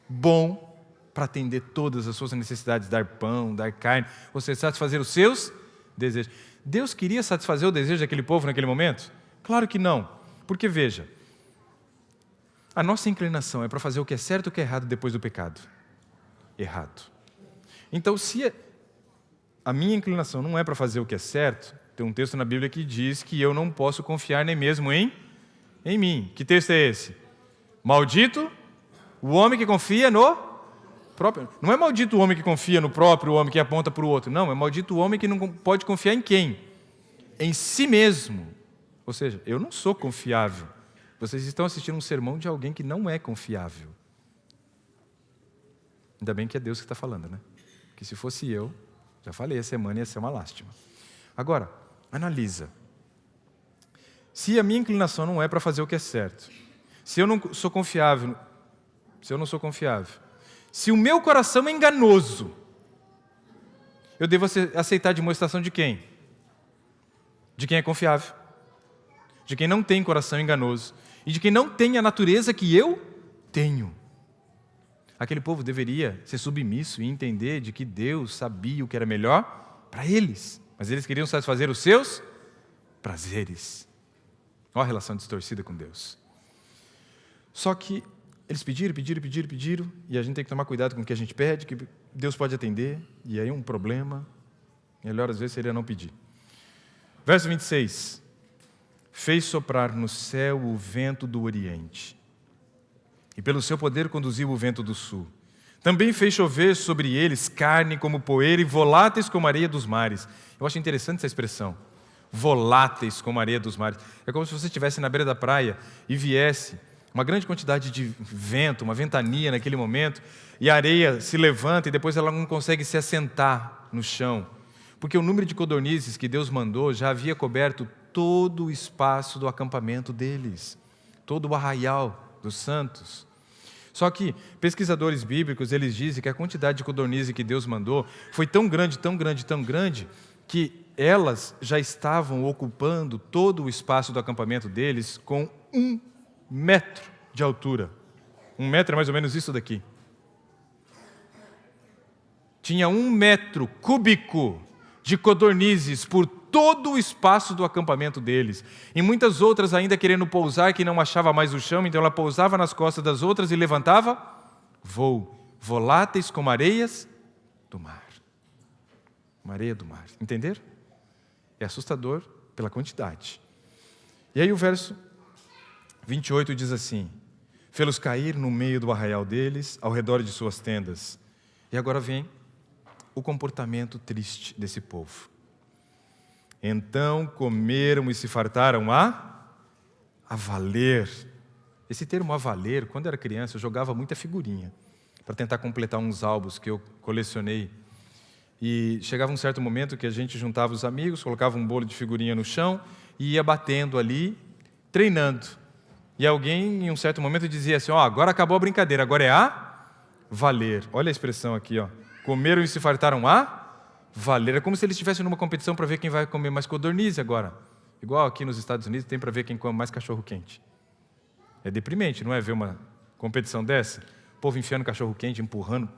bom para atender todas as suas necessidades, dar pão, dar carne, ou seja, satisfazer os seus desejos. Deus queria satisfazer o desejo daquele povo naquele momento? Claro que não, porque veja, a nossa inclinação é para fazer o que é certo e o que é errado depois do pecado. Errado. Então, se a minha inclinação não é para fazer o que é certo, tem um texto na Bíblia que diz que eu não posso confiar nem mesmo em mim. Que texto é esse? Maldito o homem que confia no próprio. Não é maldito o homem que confia no próprio homem que aponta para o outro. Não, é maldito o homem que não pode confiar em quem? Em si mesmo. Ou seja, eu não sou confiável. Vocês estão assistindo um sermão de alguém que não é confiável. Ainda bem que é Deus que está falando, né? Que se fosse eu, já falei, a semana ia ser uma lástima. Agora, analisa. Se a minha inclinação não é para fazer o que é certo, se eu não sou confiável, se o meu coração é enganoso, eu devo aceitar a demonstração de quem? De quem é confiável, de quem não tem coração enganoso e de quem não tem a natureza que eu tenho. Aquele povo deveria ser submisso e entender de que Deus sabia o que era melhor para eles, mas eles queriam satisfazer os seus prazeres. Olha a relação distorcida com Deus. Só que eles pediram, e a gente tem que tomar cuidado com o que a gente pede, que Deus pode atender, e aí um problema, melhor às vezes seria não pedir. Verso 26. Fez soprar no céu o vento do Oriente, e pelo seu poder conduziu o vento do Sul. Também fez chover sobre eles carne como poeira e voláteis como areia dos mares. Eu acho interessante essa expressão, voláteis como areia dos mares. É como se você estivesse na beira da praia e viesse uma grande quantidade de vento, uma ventania naquele momento, e a areia se levanta e depois ela não consegue se assentar no chão, porque o número de codornizes que Deus mandou já havia coberto todo o espaço do acampamento deles, todo o arraial dos santos. Só que pesquisadores bíblicos, eles dizem que a quantidade de codornizes que Deus mandou foi tão grande, que elas já estavam ocupando todo o espaço do acampamento deles com 1 metro de altura. 1 metro é mais ou menos isso daqui. Tinha 1 metro cúbico de codornizes por todo o espaço do acampamento deles. E muitas outras ainda querendo pousar, que não achava mais o chão, então ela pousava nas costas das outras e levantava voo. Voláteis como areias do mar. Uma areia do mar. Entenderam? É assustador pela quantidade. E aí o verso 28 diz assim: fê-los cair no meio do arraial deles, ao redor de suas tendas. E agora vem o comportamento triste desse povo. Então comeram e se fartaram a valer. Esse termo a valer, quando eu era criança, eu jogava muita figurinha para tentar completar uns álbuns que eu colecionei. E chegava um certo momento que a gente juntava os amigos, colocava um bolo de figurinha no chão e ia batendo ali, treinando. E alguém, em um certo momento, dizia assim, agora acabou a brincadeira, agora é a valer. Olha a expressão aqui, comeram e se fartaram a valer. É como se eles estivessem numa competição para ver quem vai comer mais codorniz agora. Igual aqui nos Estados Unidos tem para ver quem come mais cachorro-quente. É deprimente, não é, ver uma competição dessa? O povo enfiando cachorro-quente, empurrando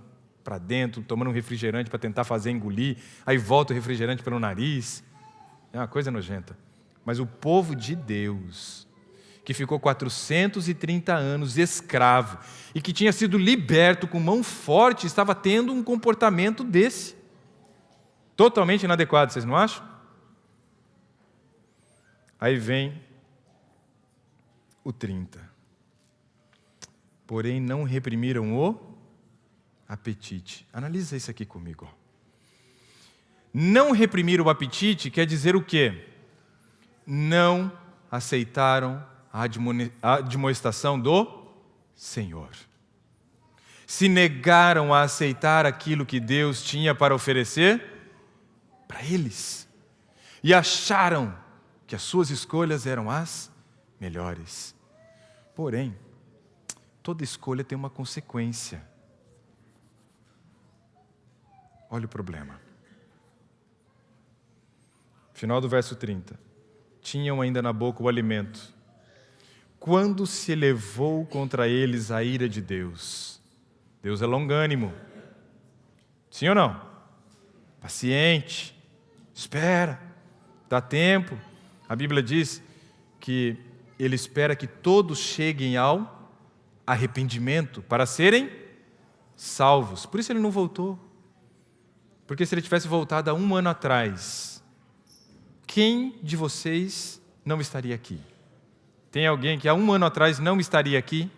para dentro, tomando um refrigerante para tentar fazer engolir, aí volta o refrigerante pelo nariz. É uma coisa nojenta. Mas o povo de Deus, que ficou 430 anos escravo e que tinha sido liberto com mão forte, estava tendo um comportamento desse. Totalmente inadequado, vocês não acham? Aí vem o 30. Porém, não reprimiram o apetite. Analisa isso aqui comigo. Não reprimir o apetite quer dizer o quê? Não aceitaram a admoestação do Senhor. Se negaram a aceitar aquilo que Deus tinha para oferecer para eles. E acharam que as suas escolhas eram as melhores. Porém, toda escolha tem uma consequência. Olha o problema. Final do verso 30. Tinham ainda na boca o alimento, quando se elevou contra eles a ira de Deus. Deus é longânimo. Sim ou não? Paciente. Espera. Dá tempo. A Bíblia diz que Ele espera que todos cheguem ao arrependimento para serem salvos. Por isso Ele não voltou. Porque se Ele tivesse voltado há 1 ano atrás, quem de vocês não estaria aqui? Tem alguém que há 1 ano atrás não estaria aqui?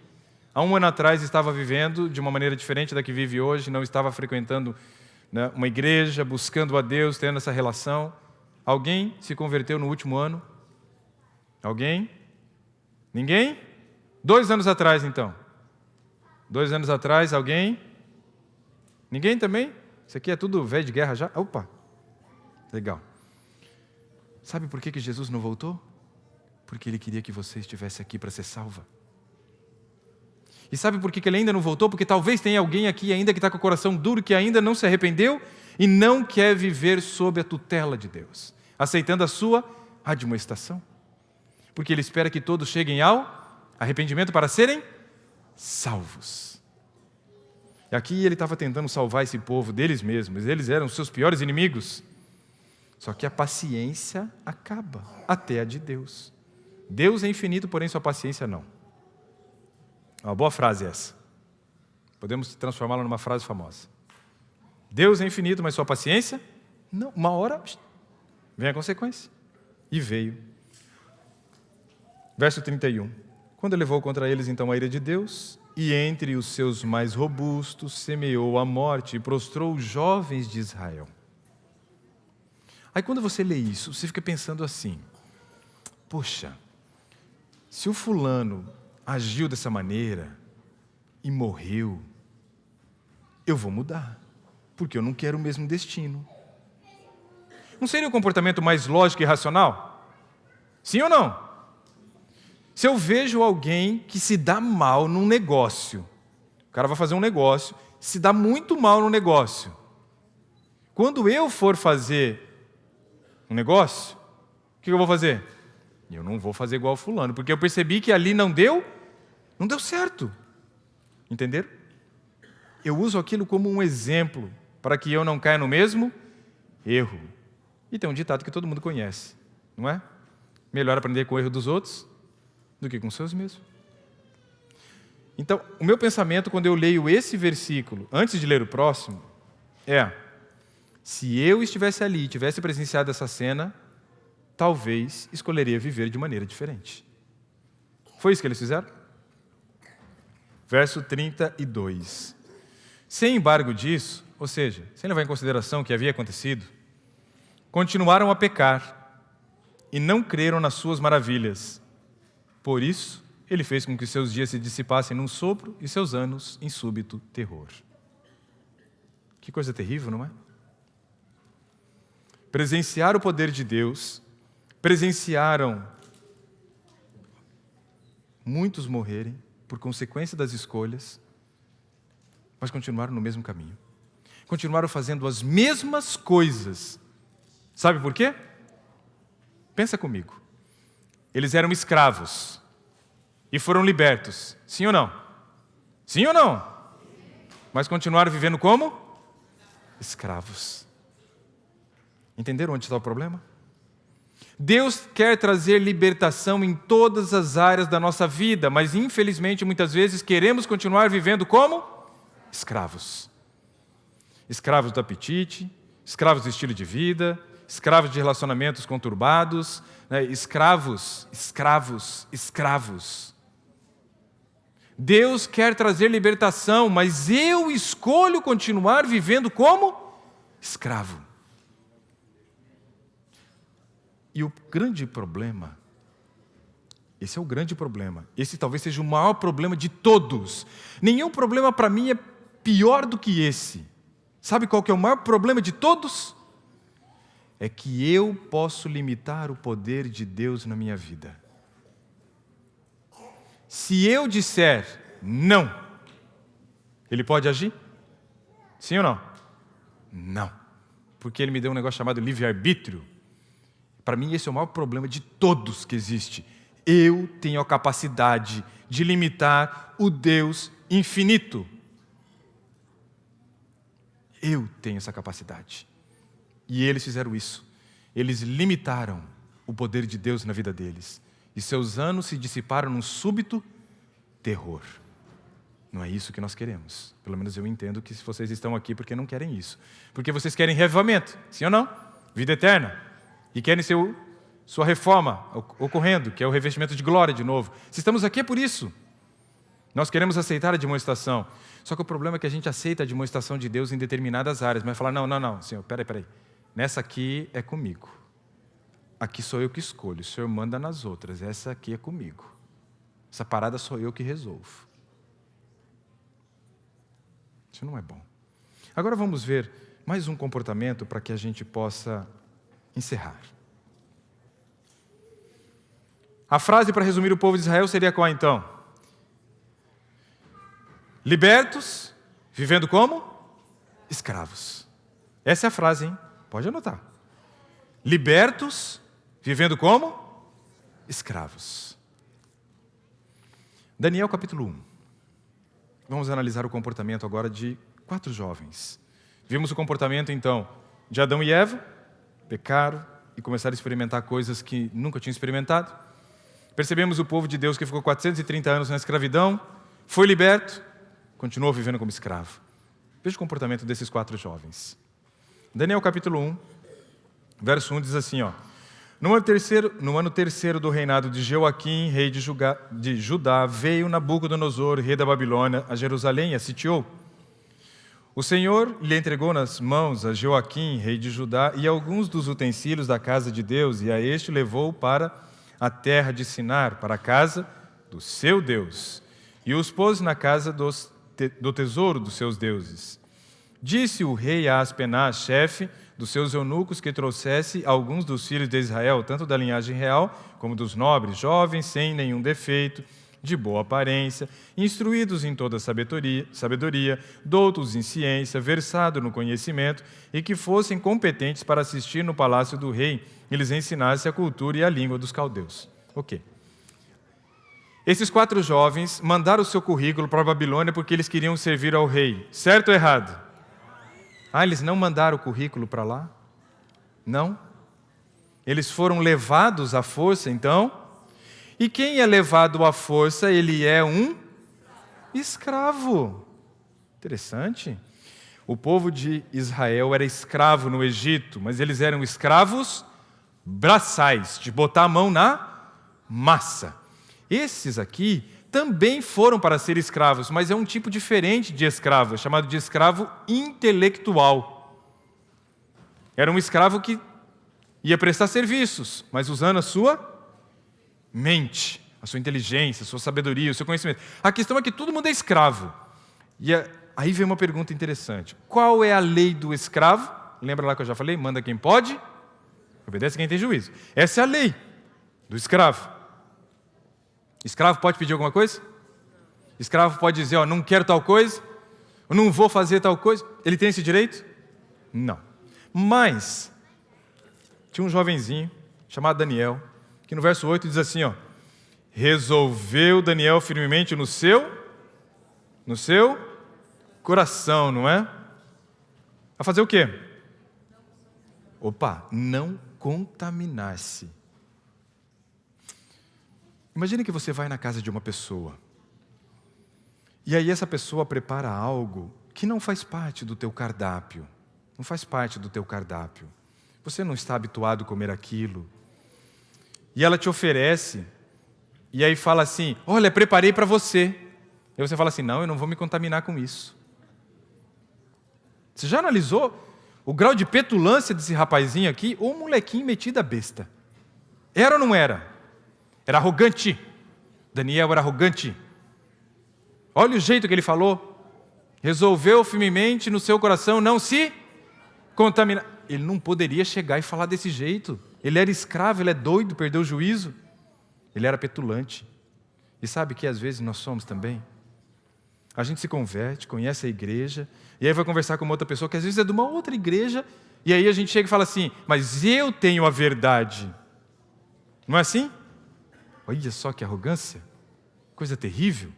Há 1 ano atrás estava vivendo de uma maneira diferente da que vive hoje, não estava frequentando, uma igreja, buscando a Deus, tendo essa relação. Alguém se converteu no último ano? Alguém? Ninguém? 2 anos atrás, então. 2 anos atrás, alguém? Ninguém também? Isso aqui é tudo velho de guerra já? Opa! Legal. Sabe por que Jesus não voltou? Porque Ele queria que você estivesse aqui para ser salva. E sabe por que Ele ainda não voltou? Porque talvez tenha alguém aqui ainda que está com o coração duro, que ainda não se arrependeu e não quer viver sob a tutela de Deus, aceitando a sua admoestação. Porque Ele espera que todos cheguem ao arrependimento para serem salvos. E aqui Ele estava tentando salvar esse povo deles mesmos, eles eram os seus piores inimigos. Só que a paciência acaba, até a de Deus. Deus é infinito, porém sua paciência não. Uma boa frase essa. Podemos transformá-la numa frase famosa. Deus é infinito, mas sua paciência? Não. Uma hora vem a consequência. E veio. Verso 31. Quando levou contra eles então a ira de Deus, e entre os seus mais robustos semeou a morte e prostrou os jovens de Israel. Aí quando você lê isso, você fica pensando assim, poxa, se o fulano agiu dessa maneira e morreu, eu vou mudar, porque eu não quero o mesmo destino. Não seria um comportamento mais lógico e racional? Sim ou não? Se eu vejo alguém que se dá mal num negócio, o cara vai fazer um negócio, se dá muito mal no negócio. Quando eu for fazer um negócio, o que eu vou fazer? Eu não vou fazer igual fulano, porque eu percebi que ali não deu certo. Entenderam? Eu uso aquilo como um exemplo para que eu não caia no mesmo erro. E tem um ditado que todo mundo conhece, não é? Melhor aprender com o erro dos outros do que com os seus mesmos. Então, o meu pensamento quando eu leio esse versículo, antes de ler o próximo, é: se eu estivesse ali, tivesse presenciado essa cena, talvez escolheria viver de maneira diferente. Foi isso que eles fizeram? Verso 32. Sem embargo disso, ou seja, sem levar em consideração o que havia acontecido, continuaram a pecar e não creram nas suas maravilhas. Por isso, Ele fez com que seus dias se dissipassem num sopro e seus anos em súbito terror. Que coisa terrível, não é? presenciaram o poder de Deus, presenciaram muitos morrerem por consequência das escolhas, mas continuaram no mesmo caminho. Continuaram fazendo as mesmas coisas. Sabe por quê? Pensa comigo. Eles eram escravos e foram libertos. Sim ou não? Sim ou não? Mas continuaram vivendo como? Escravos. Entenderam onde está o problema? Deus quer trazer libertação em todas as áreas da nossa vida, mas infelizmente muitas vezes queremos continuar vivendo como? Escravos. Escravos do apetite, escravos do estilo de vida, escravos de relacionamentos conturbados, né? Escravos. Deus quer trazer libertação, mas eu escolho continuar vivendo como escravo. E o grande problema, esse é o grande problema, esse talvez seja o maior problema de todos. Nenhum problema para mim é pior do que esse. Sabe qual que é o maior problema de todos? É que eu posso limitar o poder de Deus na minha vida. Se eu disser não, Ele pode agir? Sim ou não? Não. Porque Ele me deu um negócio chamado livre-arbítrio. Para mim, esse é o maior problema de todos que existe. Eu tenho a capacidade de limitar o Deus infinito. Eu tenho essa capacidade. E eles fizeram isso. Eles limitaram o poder de Deus na vida deles. E seus anos se dissiparam num súbito terror. Não é isso que nós queremos. Pelo menos eu entendo que vocês estão aqui porque não querem isso. Porque vocês querem reavivamento, sim ou não? Vida eterna. E querem sua reforma ocorrendo, que é o revestimento de glória de novo. Se estamos aqui é por isso. Nós queremos aceitar a demonstração. Só que o problema é que a gente aceita a demonstração de Deus em determinadas áreas, mas fala, não, Senhor, peraí. Nessa aqui é comigo. Aqui sou eu que escolho, o Senhor manda nas outras, essa aqui é comigo. Essa parada sou eu que resolvo. Isso não é bom. Agora vamos ver mais um comportamento para que a gente possa encerrar. A frase para resumir o povo de Israel seria qual então? Libertos, vivendo como? Escravos. Essa é a frase, hein? Pode anotar. Libertos, vivendo como? Escravos. Daniel capítulo 1. Vamos analisar o comportamento agora de 4 jovens. Vimos o comportamento então de Adão e Eva, pecaram e começaram a experimentar coisas que nunca tinham experimentado. Percebemos o povo de Deus que ficou 430 anos na escravidão, foi liberto, continuou vivendo como escravo. Veja o comportamento desses 4 jovens. Daniel capítulo 1, verso 1 diz assim, No ano terceiro do reinado de Jeoaquim, rei de Judá, veio Nabucodonosor, rei da Babilônia, a Jerusalém e a sitiou. O Senhor lhe entregou nas mãos a Jeoaquim, rei de Judá, e alguns dos utensílios da casa de Deus, e a este levou para a terra de Sinar, para a casa do seu Deus, e os pôs na casa do tesouro dos seus deuses. Disse o rei a Aspenaz, chefe dos seus eunucos, que trouxesse alguns dos filhos de Israel, tanto da linhagem real como dos nobres, jovens, sem nenhum defeito, de boa aparência, instruídos em toda sabedoria, doutos em ciência, versados no conhecimento, e que fossem competentes para assistir no palácio do rei e lhes ensinasse a cultura e a língua dos caldeus. Ok. Esses 4 jovens mandaram o seu currículo para a Babilônia porque eles queriam servir ao rei. Certo ou errado? Eles não mandaram o currículo para lá? Não? Eles foram levados à força, então? E quem é levado à força, ele é um escravo. Interessante. O povo de Israel era escravo no Egito, mas eles eram escravos braçais, de botar a mão na massa. Esses aqui também foram para ser escravos, mas é um tipo diferente de escravo, chamado de escravo intelectual. Era um escravo que ia prestar serviços, mas usando a sua mente, a sua inteligência, a sua sabedoria, o seu conhecimento. A questão é que todo mundo é escravo. E aí vem uma pergunta interessante. Qual é a lei do escravo? Lembra lá que eu já falei? Manda quem pode, Obedece quem tem juízo. Essa é a lei do escravo. Escravo pode pedir alguma coisa? Escravo pode dizer, ó, não quero tal coisa, eu não vou fazer tal coisa. Ele tem esse direito? Não. Mas, tinha um jovenzinho chamado Daniel, que no verso 8 diz assim, ó, resolveu Daniel firmemente no seu coração, não é? A fazer o quê? Opa, não contaminar-se. Imagine que você vai na casa de uma pessoa, e aí essa pessoa prepara algo que não faz parte do teu cardápio. Não faz parte do teu cardápio. Você não está habituado a comer aquilo. E ela te oferece, e aí fala assim, olha, preparei para você. E você fala assim, não, eu não vou me contaminar com isso. Você já analisou o grau de petulância desse rapazinho aqui? Ou molequinho metido a besta? Era ou não era? Era arrogante. Daniel era arrogante. Olha o jeito que ele falou. Resolveu firmemente no seu coração não se contaminar. Ele não poderia chegar e falar desse jeito. Ele era escravo, ele é doido, perdeu o juízo. Ele era petulante. E sabe que às vezes nós somos também? A gente se converte, conhece a igreja, e aí vai conversar com uma outra pessoa que às vezes é de uma outra igreja, e aí a gente chega e fala assim, mas eu tenho a verdade. Não é assim? Olha só que arrogância. Coisa terrível.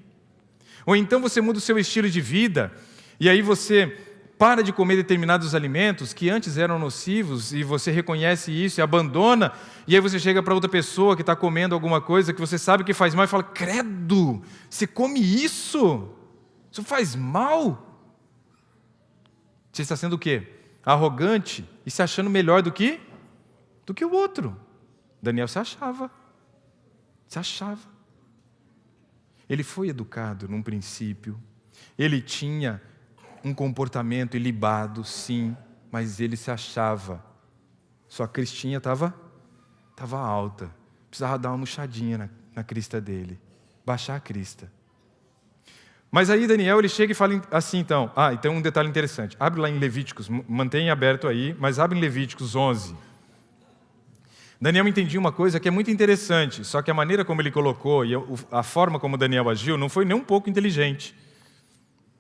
Ou então você muda o seu estilo de vida, e aí você para de comer determinados alimentos que antes eram nocivos, e você reconhece isso e abandona, e aí você chega para outra pessoa que está comendo alguma coisa que você sabe que faz mal e fala, credo, você come isso? Isso faz mal? Você está sendo o quê? Arrogante e se achando melhor do que o outro. Daniel se achava. Se achava. Ele foi educado num princípio, ele tinha um comportamento ilibado, sim, mas ele se achava. Sua cristinha estava alta, precisava dar uma murchadinha na crista dele, baixar a crista. Mas aí Daniel ele chega e fala assim então, então um detalhe interessante, abre lá em Levíticos, mantém aberto aí, mas abre em Levíticos 11. Daniel entendia uma coisa que é muito interessante, só que a maneira como ele colocou e a forma como Daniel agiu não foi nem um pouco inteligente.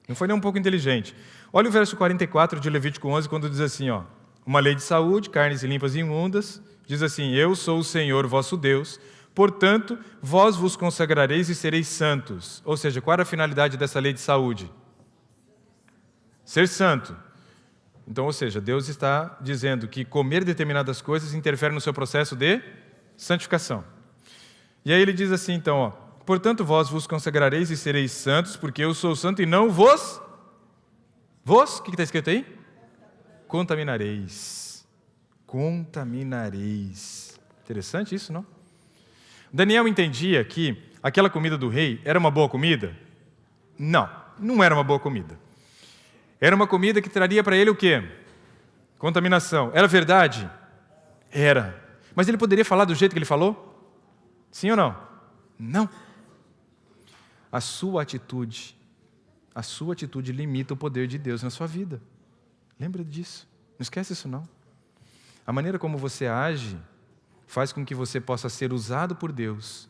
Não foi nem um pouco inteligente. Olha o verso 44 de Levítico 11, quando diz assim, ó, uma lei de saúde, carnes limpas e imundas, diz assim, eu sou o Senhor vosso Deus, portanto, vós vos consagrareis e sereis santos. Ou seja, qual era a finalidade dessa lei de saúde? Ser santo. Então, ou seja, Deus está dizendo que comer determinadas coisas interfere no seu processo de santificação. E aí ele diz assim, então, ó, portanto, vós vos consagrareis e sereis santos, porque eu sou santo e não vos, o que está escrito aí? Contaminareis. Contaminareis. Interessante isso, não? Daniel entendia que aquela comida do rei era uma boa comida? Não, não era uma boa comida. Era uma comida que traria para ele o quê? Contaminação. Era verdade? Era. Mas ele poderia falar do jeito que ele falou? Sim ou não? Não. A sua atitude limita o poder de Deus na sua vida. Lembra disso. Não esquece isso não. A maneira como você age faz com que você possa ser usado por Deus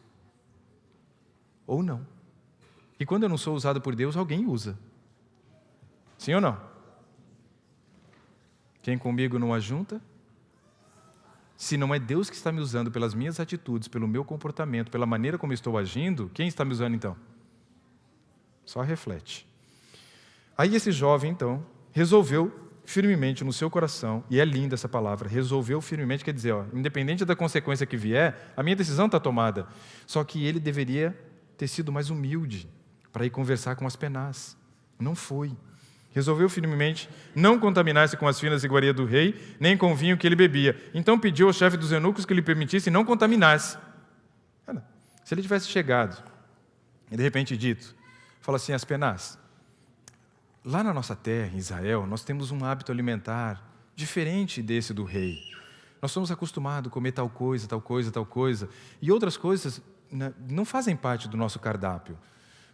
ou não. E quando eu não sou usado por Deus, alguém usa. Sim ou não? Quem comigo não ajunta? Se não é Deus que está me usando pelas minhas atitudes, pelo meu comportamento, pela maneira como estou agindo, quem está me usando então? Só reflete. Aí esse jovem então resolveu firmemente no seu coração, e é linda essa palavra, resolveu firmemente, quer dizer, ó, independente da consequência que vier, a minha decisão está tomada. Só que ele deveria ter sido mais humilde para ir conversar com as penás. Não foi. Resolveu firmemente não contaminar-se com as finas iguarias do rei, nem com o vinho que ele bebia. Então pediu ao chefe dos eunucos que lhe permitisse não contaminar-se. Se ele tivesse chegado e de repente dito, fala assim, Aspenaz, lá na nossa terra, em Israel, nós temos um hábito alimentar diferente desse do rei. Nós somos acostumados a comer tal coisa, tal coisa, tal coisa, e outras coisas, né, não fazem parte do nosso cardápio.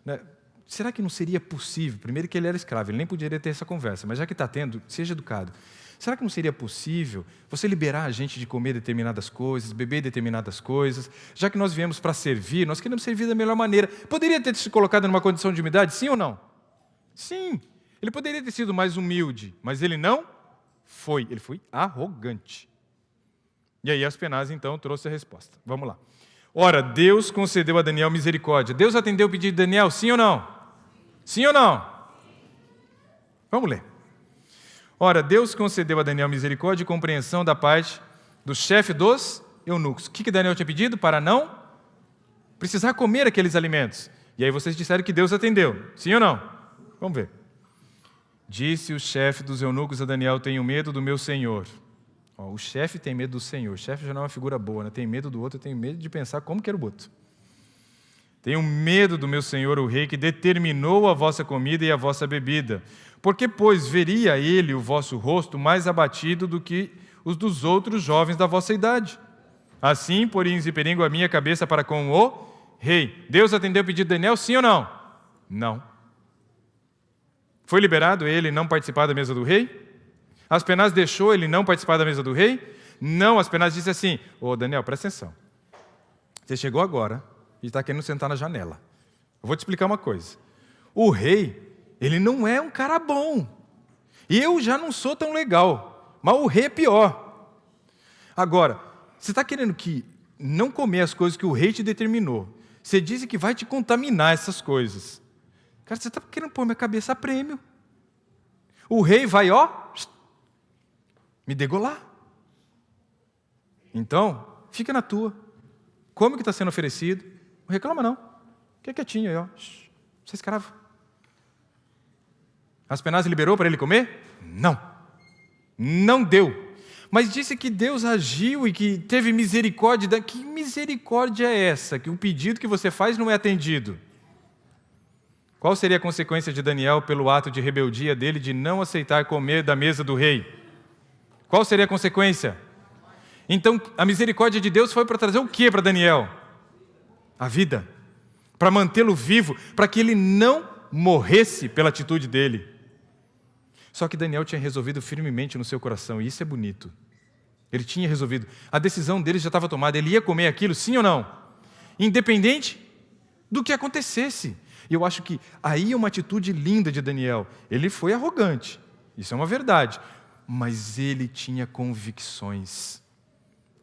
Né? Será que não seria possível? Primeiro que ele era escravo, ele nem poderia ter essa conversa, mas já que está tendo, seja educado. será que não seria possível você liberar a gente de comer determinadas coisas, beber determinadas coisas? Já que nós viemos para servir, nós queremos servir da melhor maneira. Poderia ter se colocado numa condição de humildade, sim ou não? Sim. Ele poderia ter sido mais humilde, mas ele não foi. Ele foi arrogante. E aí Aspenaz, então, trouxe a resposta. Vamos lá. Ora, Deus concedeu a Daniel misericórdia. Deus atendeu o pedido de Daniel, sim ou não? Sim ou não? Vamos ler. Ora, Deus concedeu a Daniel misericórdia e compreensão da parte do chefe dos eunucos. O que Daniel tinha pedido? Para não precisar comer aqueles alimentos. E aí vocês disseram que Deus atendeu. Sim ou não? Vamos ver. Disse o chefe dos eunucos a Daniel: tenho medo do meu senhor. O chefe tem medo do senhor. O chefe já não é uma figura boa, né? Tem medo do outro, eu tenho medo de pensar como que era o outro. Tenho medo do meu senhor, o rei, que determinou a vossa comida e a vossa bebida. Porque, pois, veria ele o vosso rosto mais abatido do que os dos outros jovens da vossa idade. Assim, poríeis em perigo a minha cabeça para com o rei. Deus atendeu o pedido de Daniel, sim ou não? Não. Foi liberado ele não participar da mesa do rei? Aspenaz deixou ele não participar da mesa do rei? Não, Aspenaz disse assim: ô Daniel, presta atenção. Você chegou agora e está querendo sentar na janela. Eu vou te explicar uma coisa. O rei, ele não é um cara bom. E eu já não sou tão legal. Mas o rei é pior. Agora, você está querendo que não comer as coisas que o rei te determinou. Você diz que vai te contaminar essas coisas. Cara, você está querendo pôr minha cabeça a prêmio. O rei vai, me degolar. Então, fica na tua. Come o que está sendo oferecido. Não reclama não. Fica quietinho aí, você é escravo. Aspenaz liberou para ele comer? Não. Não deu. Mas disse que Deus agiu e que teve misericórdia. Que misericórdia é essa? Que o pedido que você faz não é atendido. Qual seria a consequência de Daniel pelo ato de rebeldia dele de não aceitar comer da mesa do rei? Qual seria a consequência? Então, a misericórdia de Deus foi para trazer o que para Daniel? A vida. Para mantê-lo vivo, para que ele não morresse pela atitude dele. Só que Daniel tinha resolvido firmemente no seu coração, e isso é bonito. Ele tinha resolvido. A decisão dele já estava tomada, ele ia comer aquilo, sim ou não? Independente do que acontecesse. E eu acho que aí é uma atitude linda de Daniel. Ele foi arrogante, isso é uma verdade. Mas ele tinha convicções.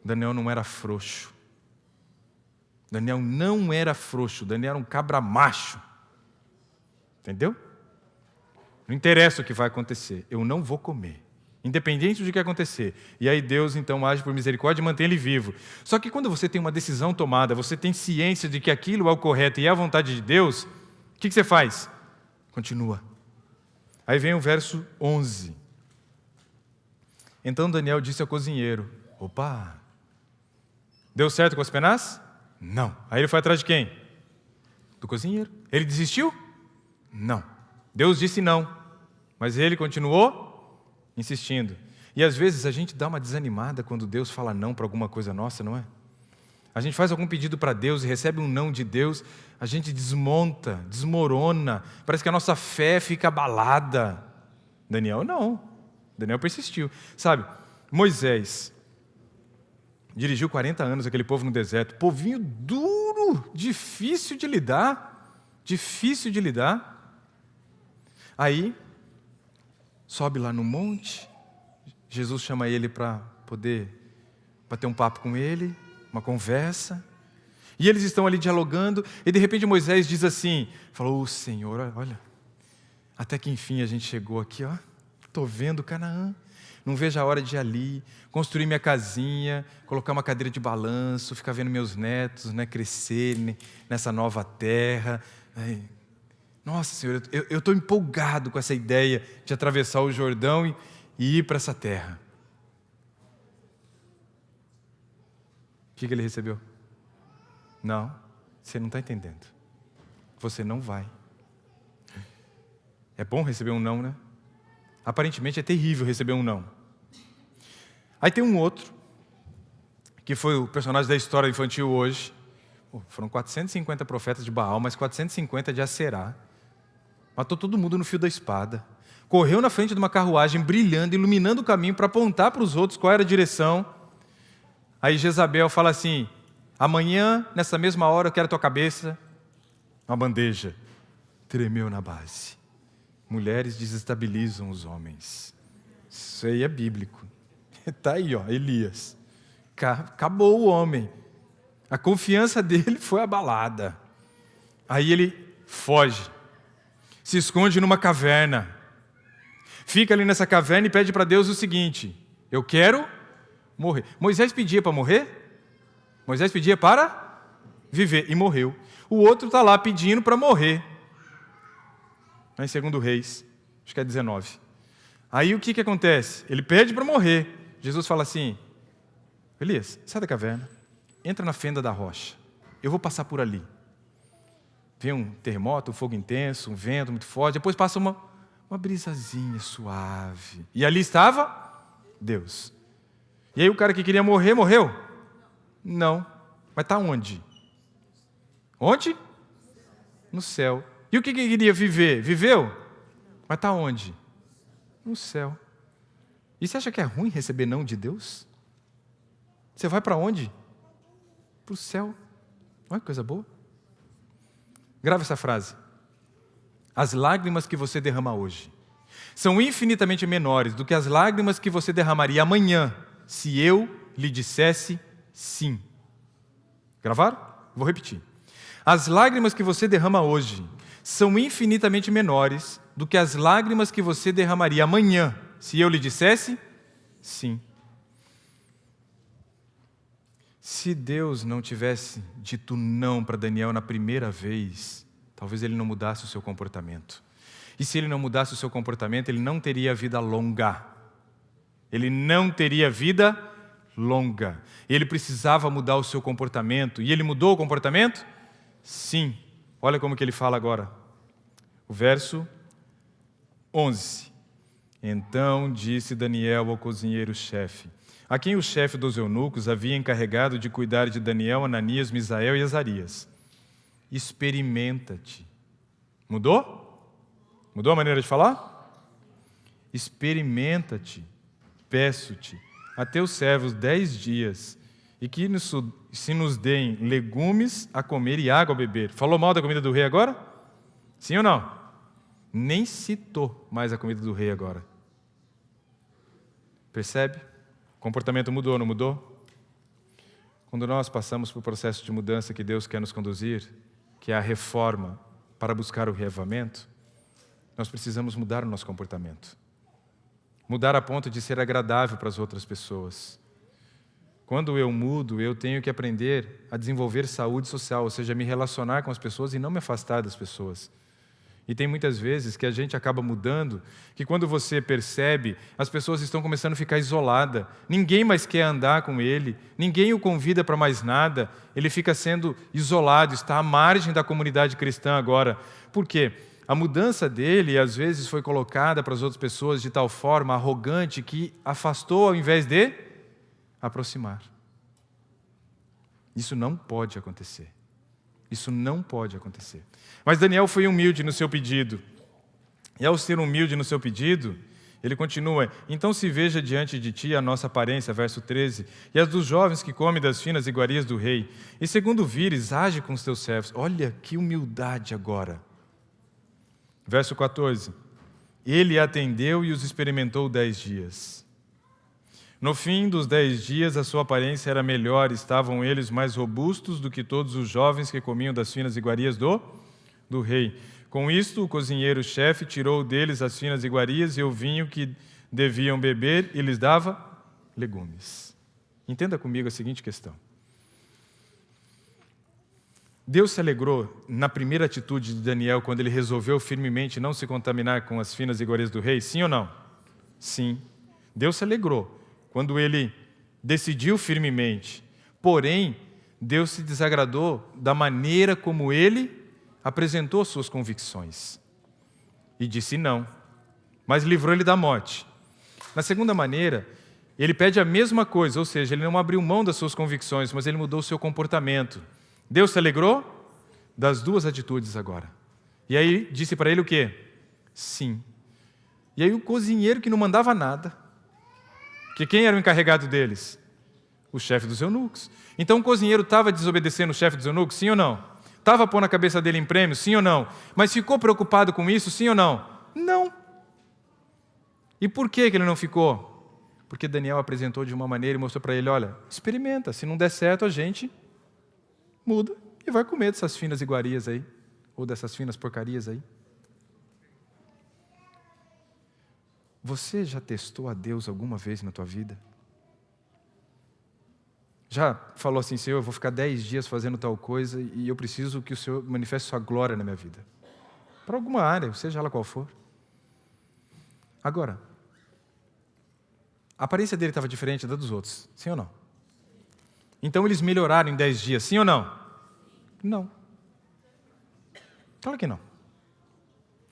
Daniel não era frouxo. Daniel não era frouxo. Daniel era um cabra macho. Entendeu? Não interessa o que vai acontecer. Eu não vou comer. Independente do que acontecer. E aí Deus então age por misericórdia e mantém ele vivo. Só que quando você tem uma decisão tomada, você tem ciência de que aquilo é o correto e é a vontade de Deus, o que você faz? Continua. Aí vem o verso 11. Então Daniel disse ao cozinheiro: opa, deu certo com Aspenaz? Não. Aí ele foi atrás de quem? Do cozinheiro. Ele desistiu? Não. Deus disse não, mas ele continuou insistindo. E às vezes a gente dá uma desanimada quando Deus fala não para alguma coisa nossa, não é? A gente faz algum pedido para Deus e recebe um não de Deus, a gente desmonta, desmorona, parece que a nossa fé fica abalada. Daniel não. Daniel persistiu. Sabe, Moisés dirigiu 40 anos aquele povo no deserto. Povinho duro, difícil de lidar. Difícil de lidar. Aí, sobe lá no monte. Jesus chama ele para poder bater um papo com ele, uma conversa. E eles estão ali dialogando. E de repente Moisés diz assim, falou: Senhor, olha, até que enfim a gente chegou aqui, estou vendo Canaã, não vejo a hora de ir ali, construir minha casinha, colocar uma cadeira de balanço, ficar vendo meus netos crescerem nessa nova terra. Nossa, Senhor, eu estou empolgado com essa ideia de atravessar o Jordão e ir para essa terra. O que ele recebeu? Não, você não está entendendo. Você não vai. É bom receber um não, né? Aparentemente é terrível receber um não. Aí tem um outro, que foi o personagem da história infantil hoje. Foram 450 profetas de Baal, mas 450 de Aserá. Matou todo mundo no fio da espada. correu na frente de uma carruagem, brilhando, iluminando o caminho para apontar para os outros qual era a direção. Aí Jezabel fala assim: amanhã, nessa mesma hora, eu quero a tua cabeça. Uma bandeja. Tremeu na base. Mulheres desestabilizam os homens. Isso aí é bíblico. Está aí, ó, Elias. Acabou o homem. A confiança dele foi abalada. Aí ele foge. Se esconde numa caverna. Fica ali nessa caverna e pede para Deus o seguinte: eu quero morrer. Moisés pedia para morrer? Moisés pedia para viver e morreu. O outro está lá pedindo para morrer. Em 2 Reis, acho que é 19. Aí o que acontece? Ele pede para morrer. Jesus fala assim: Elias, sai da caverna, entra na fenda da rocha. Eu vou passar por ali. Vem um terremoto, um fogo intenso, um vento muito forte. Depois passa uma brisazinha suave. E ali estava Deus. E aí o cara que queria morrer, morreu? Não. Mas está onde? Onde? No céu. E o que queria viver? Viveu? Mas está onde? No céu. E você acha que é ruim receber não de Deus? Você vai para onde? Para o céu. Olha que coisa boa. Grava essa frase. As lágrimas que você derrama hoje são infinitamente menores do que as lágrimas que você derramaria amanhã, se eu lhe dissesse sim. Gravaram? Vou repetir. As lágrimas que você derrama hoje são infinitamente menores do que as lágrimas que você derramaria amanhã, se eu lhe dissesse sim. Se Deus não tivesse dito não para Daniel na primeira vez, talvez ele não mudasse o seu comportamento. E se ele não mudasse o seu comportamento, ele não teria vida longa. Ele não teria vida longa. Ele precisava mudar o seu comportamento. E ele mudou o comportamento? Sim. Olha como que ele fala agora. O verso 11. Então disse Daniel ao cozinheiro-chefe, a quem o chefe dos eunucos havia encarregado de cuidar de Daniel, Ananias, Misael e Azarias: experimenta-te. Mudou? Mudou a maneira de falar? Experimenta-te, peço-te, a teus servos 10 dias, e que se nos deem legumes a comer e água a beber. Falou mal da comida do rei agora? Sim ou não? Nem citou mais a comida do rei agora. Percebe? O comportamento mudou, não mudou? Quando nós passamos por processo de mudança que Deus quer nos conduzir, que é a reforma para buscar o reavivamento, nós precisamos mudar o nosso comportamento. Mudar a ponto de ser agradável para as outras pessoas. Quando eu mudo, eu tenho que aprender a desenvolver saúde social, ou seja, me relacionar com as pessoas e não me afastar das pessoas. E tem muitas vezes que a gente acaba mudando, que quando você percebe, as pessoas estão começando a ficar isoladas. Ninguém mais quer andar com ele, ninguém o convida para mais nada. Ele fica sendo isolado, está à margem da comunidade cristã agora. Por quê? A mudança dele, às vezes, foi colocada para as outras pessoas de tal forma arrogante que afastou ao invés de aproximar. Isso não pode acontecer. Isso não pode acontecer. Mas Daniel foi humilde no seu pedido. E ao ser humilde no seu pedido, ele continua: então se veja diante de ti a nossa aparência, verso 13, e as dos jovens que comem das finas iguarias do rei. E segundo vires, age com os teus servos. Olha que humildade agora. Verso 14. Ele atendeu e os experimentou 10 dias. No fim dos 10 dias, a sua aparência era melhor, estavam eles mais robustos do que todos os jovens que comiam das finas iguarias do rei. Com isto, o cozinheiro-chefe tirou deles as finas iguarias e o vinho que deviam beber e lhes dava legumes. Entenda comigo a seguinte questão. Deus se alegrou na primeira atitude de Daniel, quando ele resolveu firmemente não se contaminar com as finas iguarias do rei? Sim ou não? Sim. Deus se alegrou quando ele decidiu firmemente. Porém, Deus se desagradou da maneira como ele apresentou suas convicções. E disse não, mas livrou ele da morte. Na segunda maneira, ele pede a mesma coisa, ou seja, ele não abriu mão das suas convicções, mas ele mudou o seu comportamento. Deus se alegrou das duas atitudes agora. E aí disse para ele o quê? Sim. E aí o cozinheiro que não mandava nada, que quem era o encarregado deles? O chefe dos eunucos. Então o cozinheiro estava desobedecendo o chefe dos eunucos, sim ou não? Estava pondo a cabeça dele em prêmio, sim ou não? Mas ficou preocupado com isso, sim ou não? Não. E por que ele não ficou? Porque Daniel apresentou de uma maneira e mostrou para ele, olha, experimenta, se não der certo a gente muda e vai comer dessas finas iguarias aí, ou dessas finas porcarias aí. Você já testou a Deus alguma vez na tua vida? Já falou assim, Senhor, eu vou ficar 10 dias fazendo tal coisa e eu preciso que o Senhor manifeste sua glória na minha vida. Para alguma área, seja ela qual for. Agora, a aparência dele estava diferente da dos outros, sim ou não? Então eles melhoraram em 10 dias, sim ou não? Não. Claro que não.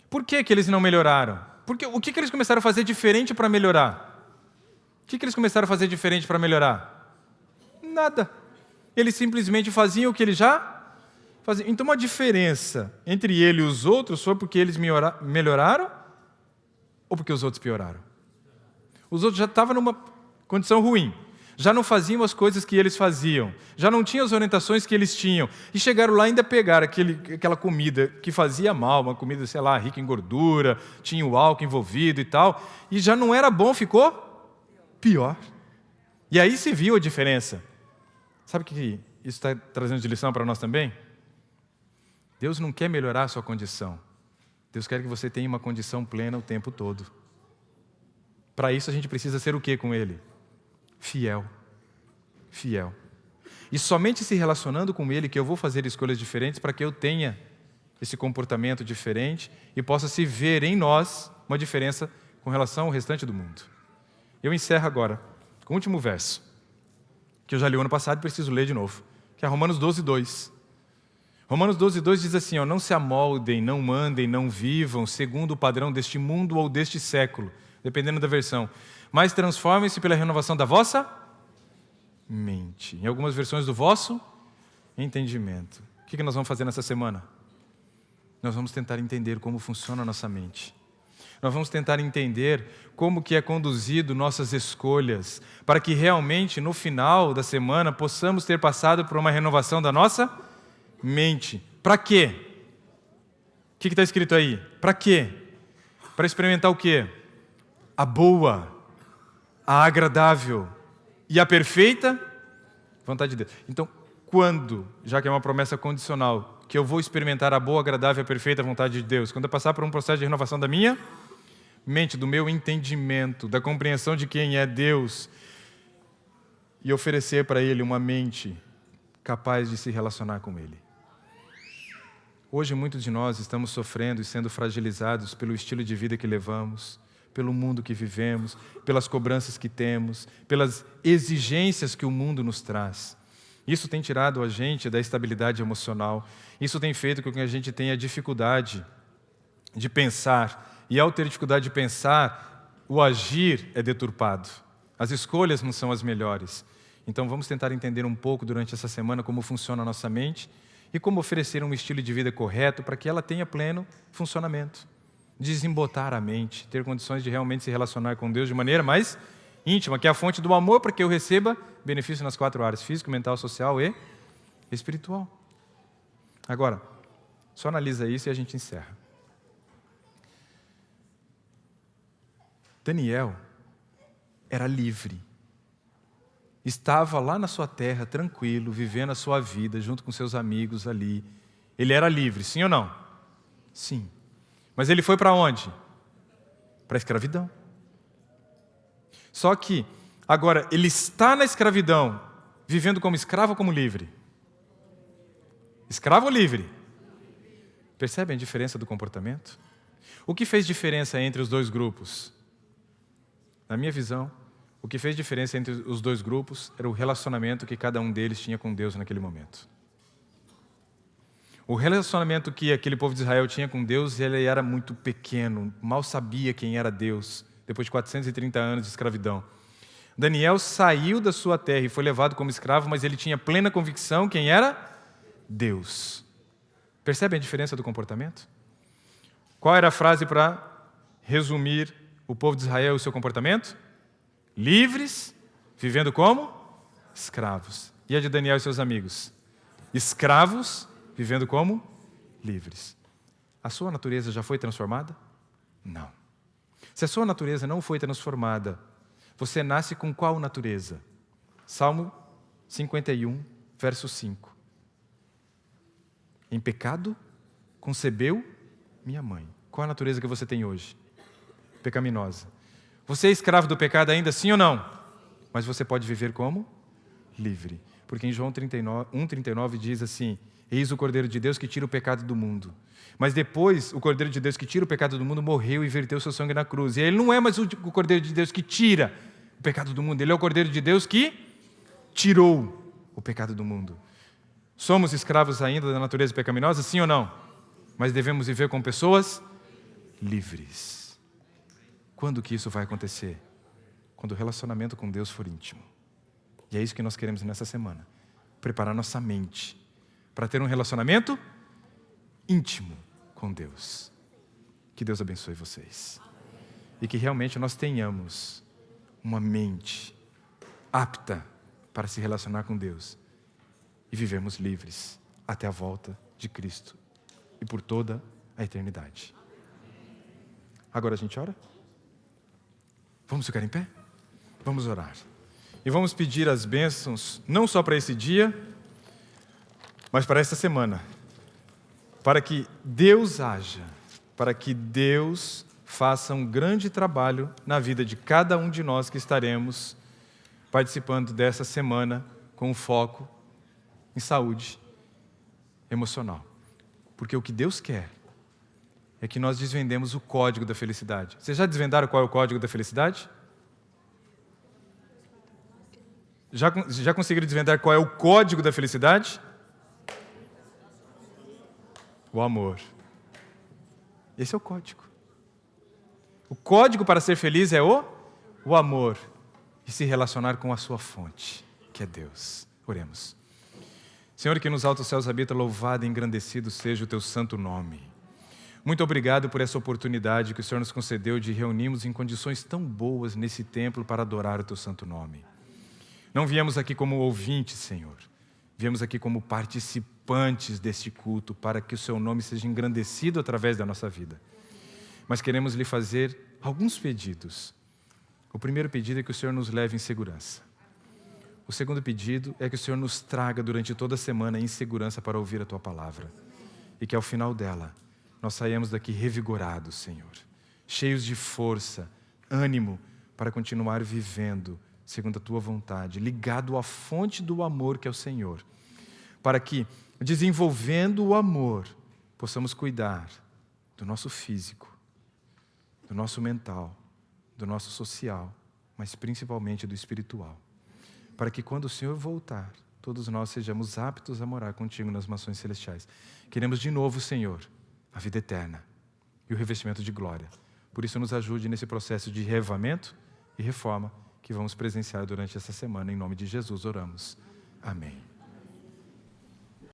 Por que eles não melhoraram? Porque, o que eles começaram a fazer diferente para melhorar? O que eles começaram a fazer diferente para melhorar? Nada. Eles simplesmente faziam o que eles já faziam. Então, a diferença entre ele e os outros foi porque eles melhoraram ou porque os outros pioraram? Os outros já estavam numa condição ruim. Já não faziam as coisas que eles faziam. Já não tinham as orientações que eles tinham. E chegaram lá e ainda pegaram aquela comida que fazia mal, uma comida, sei lá, rica em gordura, tinha o álcool envolvido e tal. E já não era bom, ficou pior. E aí se viu a diferença. Sabe o que isso está trazendo de lição para nós também? Deus não quer melhorar a sua condição. Deus quer que você tenha uma condição plena o tempo todo. Para isso a gente precisa ser o quê com Ele? Fiel. Fiel. E somente se relacionando com Ele que eu vou fazer escolhas diferentes para que eu tenha esse comportamento diferente e possa se ver em nós uma diferença com relação ao restante do mundo. Eu encerro agora com o último verso, que eu já li o ano passado e preciso ler de novo, que é Romanos 12, 2. Romanos 12, 2 diz assim, não se amoldem, não mandem, não vivam segundo o padrão deste mundo ou deste século, dependendo da versão, mas transformem-se pela renovação da vossa mente. Em algumas versões do vosso entendimento. O que nós vamos fazer nessa semana? Nós vamos tentar entender como funciona a nossa mente. Nós vamos tentar entender como que é conduzido nossas escolhas, para que realmente no final da semana possamos ter passado por uma renovação da nossa mente. Para quê? O que está escrito aí? Para quê? Para experimentar o quê? A boa, a agradável e a perfeita vontade de Deus. Então, quando, já que é uma promessa condicional, que eu vou experimentar a boa, agradável e a perfeita vontade de Deus? Quando eu passar por um processo de renovação da minha mente, do meu entendimento, da compreensão de quem é Deus, e oferecer para Ele uma mente capaz de se relacionar com Ele. Hoje, muitos de nós estamos sofrendo e sendo fragilizados pelo estilo de vida que levamos, pelo mundo que vivemos, pelas cobranças que temos, pelas exigências que o mundo nos traz. Isso tem tirado a gente da estabilidade emocional. Isso tem feito com que a gente tenha dificuldade de pensar. E ao ter dificuldade de pensar, o agir é deturpado. As escolhas não são as melhores. Então vamos tentar entender um pouco durante essa semana como funciona a nossa mente e como oferecer um estilo de vida correto para que ela tenha pleno funcionamento. Desembotar a mente, ter condições de realmente se relacionar com Deus de maneira mais íntima, que é a fonte do amor para que eu receba benefício nas 4 áreas, físico, mental, social e espiritual. Agora, só analisa isso e a gente encerra. Daniel era livre. Estava lá na sua terra, tranquilo, vivendo a sua vida, junto com seus amigos ali. Ele era livre, sim ou não? Sim. Mas ele foi para onde? Para a escravidão. Só que, agora, ele está na escravidão, vivendo como escravo ou como livre? Escravo ou livre? Percebem a diferença do comportamento? O que fez diferença entre os dois grupos? Na minha visão, o que fez diferença entre os dois grupos era o relacionamento que cada um deles tinha com Deus naquele momento. O relacionamento que aquele povo de Israel tinha com Deus, ele era muito pequeno, mal sabia quem era Deus, depois de 430 anos de escravidão. Daniel saiu da sua terra e foi levado como escravo, mas ele tinha plena convicção quem era Deus. Percebem a diferença do comportamento? Qual era a frase para resumir o povo de Israel e o seu comportamento? Livres, vivendo como? Escravos. E a de Daniel e seus amigos? Escravos, vivendo como? Livres. A sua natureza já foi transformada? Não. Se a sua natureza não foi transformada, você nasce com qual natureza? Salmo 51, verso 5. Em pecado concebeu minha mãe. Qual a natureza que você tem hoje? Pecaminosa. Você é escravo do pecado ainda, sim ou não? Mas você pode viver como? Livre. Porque em João 1,39 diz assim: eis o Cordeiro de Deus que tira o pecado do mundo. Mas depois, o Cordeiro de Deus que tira o pecado do mundo morreu e verteu seu sangue na cruz. E ele não é mais o Cordeiro de Deus que tira o pecado do mundo. Ele é o Cordeiro de Deus que tirou o pecado do mundo. Somos escravos ainda da natureza pecaminosa, sim ou não? Mas devemos viver com pessoas livres. Quando que isso vai acontecer? Quando o relacionamento com Deus for íntimo. E é isso que nós queremos nessa semana. Preparar nossa mente para ter um relacionamento íntimo com Deus. Que Deus abençoe vocês. E que realmente nós tenhamos uma mente apta para se relacionar com Deus e vivermos livres até a volta de Cristo e por toda a eternidade. Agora a gente ora? Vamos ficar em pé? Vamos orar. E vamos pedir as bênçãos, não só para esse dia, mas para esta semana. Para que Deus haja, para que Deus faça um grande trabalho na vida de cada um de nós que estaremos participando dessa semana com foco em saúde emocional. Porque o que Deus quer é que nós desvendemos o código da felicidade. Vocês já desvendaram qual é o código da felicidade? Já conseguiram desvendar qual é o código da felicidade? O amor. Esse é o código. O código para ser feliz é o amor. E se relacionar com a sua fonte, que é Deus. Oremos. Senhor, que nos altos céus habita, louvado e engrandecido seja o teu santo nome. Muito obrigado por essa oportunidade que o Senhor nos concedeu de reunirmos em condições tão boas nesse templo para adorar o teu santo nome. Não viemos aqui como ouvintes, Senhor. Viemos aqui como participantes deste culto para que o seu nome seja engrandecido através da nossa vida. Mas queremos lhe fazer alguns pedidos. O primeiro pedido é que o Senhor nos leve em segurança. O segundo pedido é que o Senhor nos traga durante toda a semana em segurança para ouvir a tua palavra. E que ao final dela, nós saiamos daqui revigorados, Senhor. Cheios de força, ânimo para continuar vivendo segundo a tua vontade, ligado à fonte do amor que é o Senhor. Para que, desenvolvendo o amor, possamos cuidar do nosso físico, do nosso mental, do nosso social, mas principalmente do espiritual. Para que quando o Senhor voltar, todos nós sejamos aptos a morar contigo nas mansões celestiais. Queremos de novo, Senhor, a vida eterna e o revestimento de glória. Por isso, nos ajude nesse processo de reavivamento e reforma que vamos presenciar durante essa semana. Em nome de Jesus, oramos. Amém.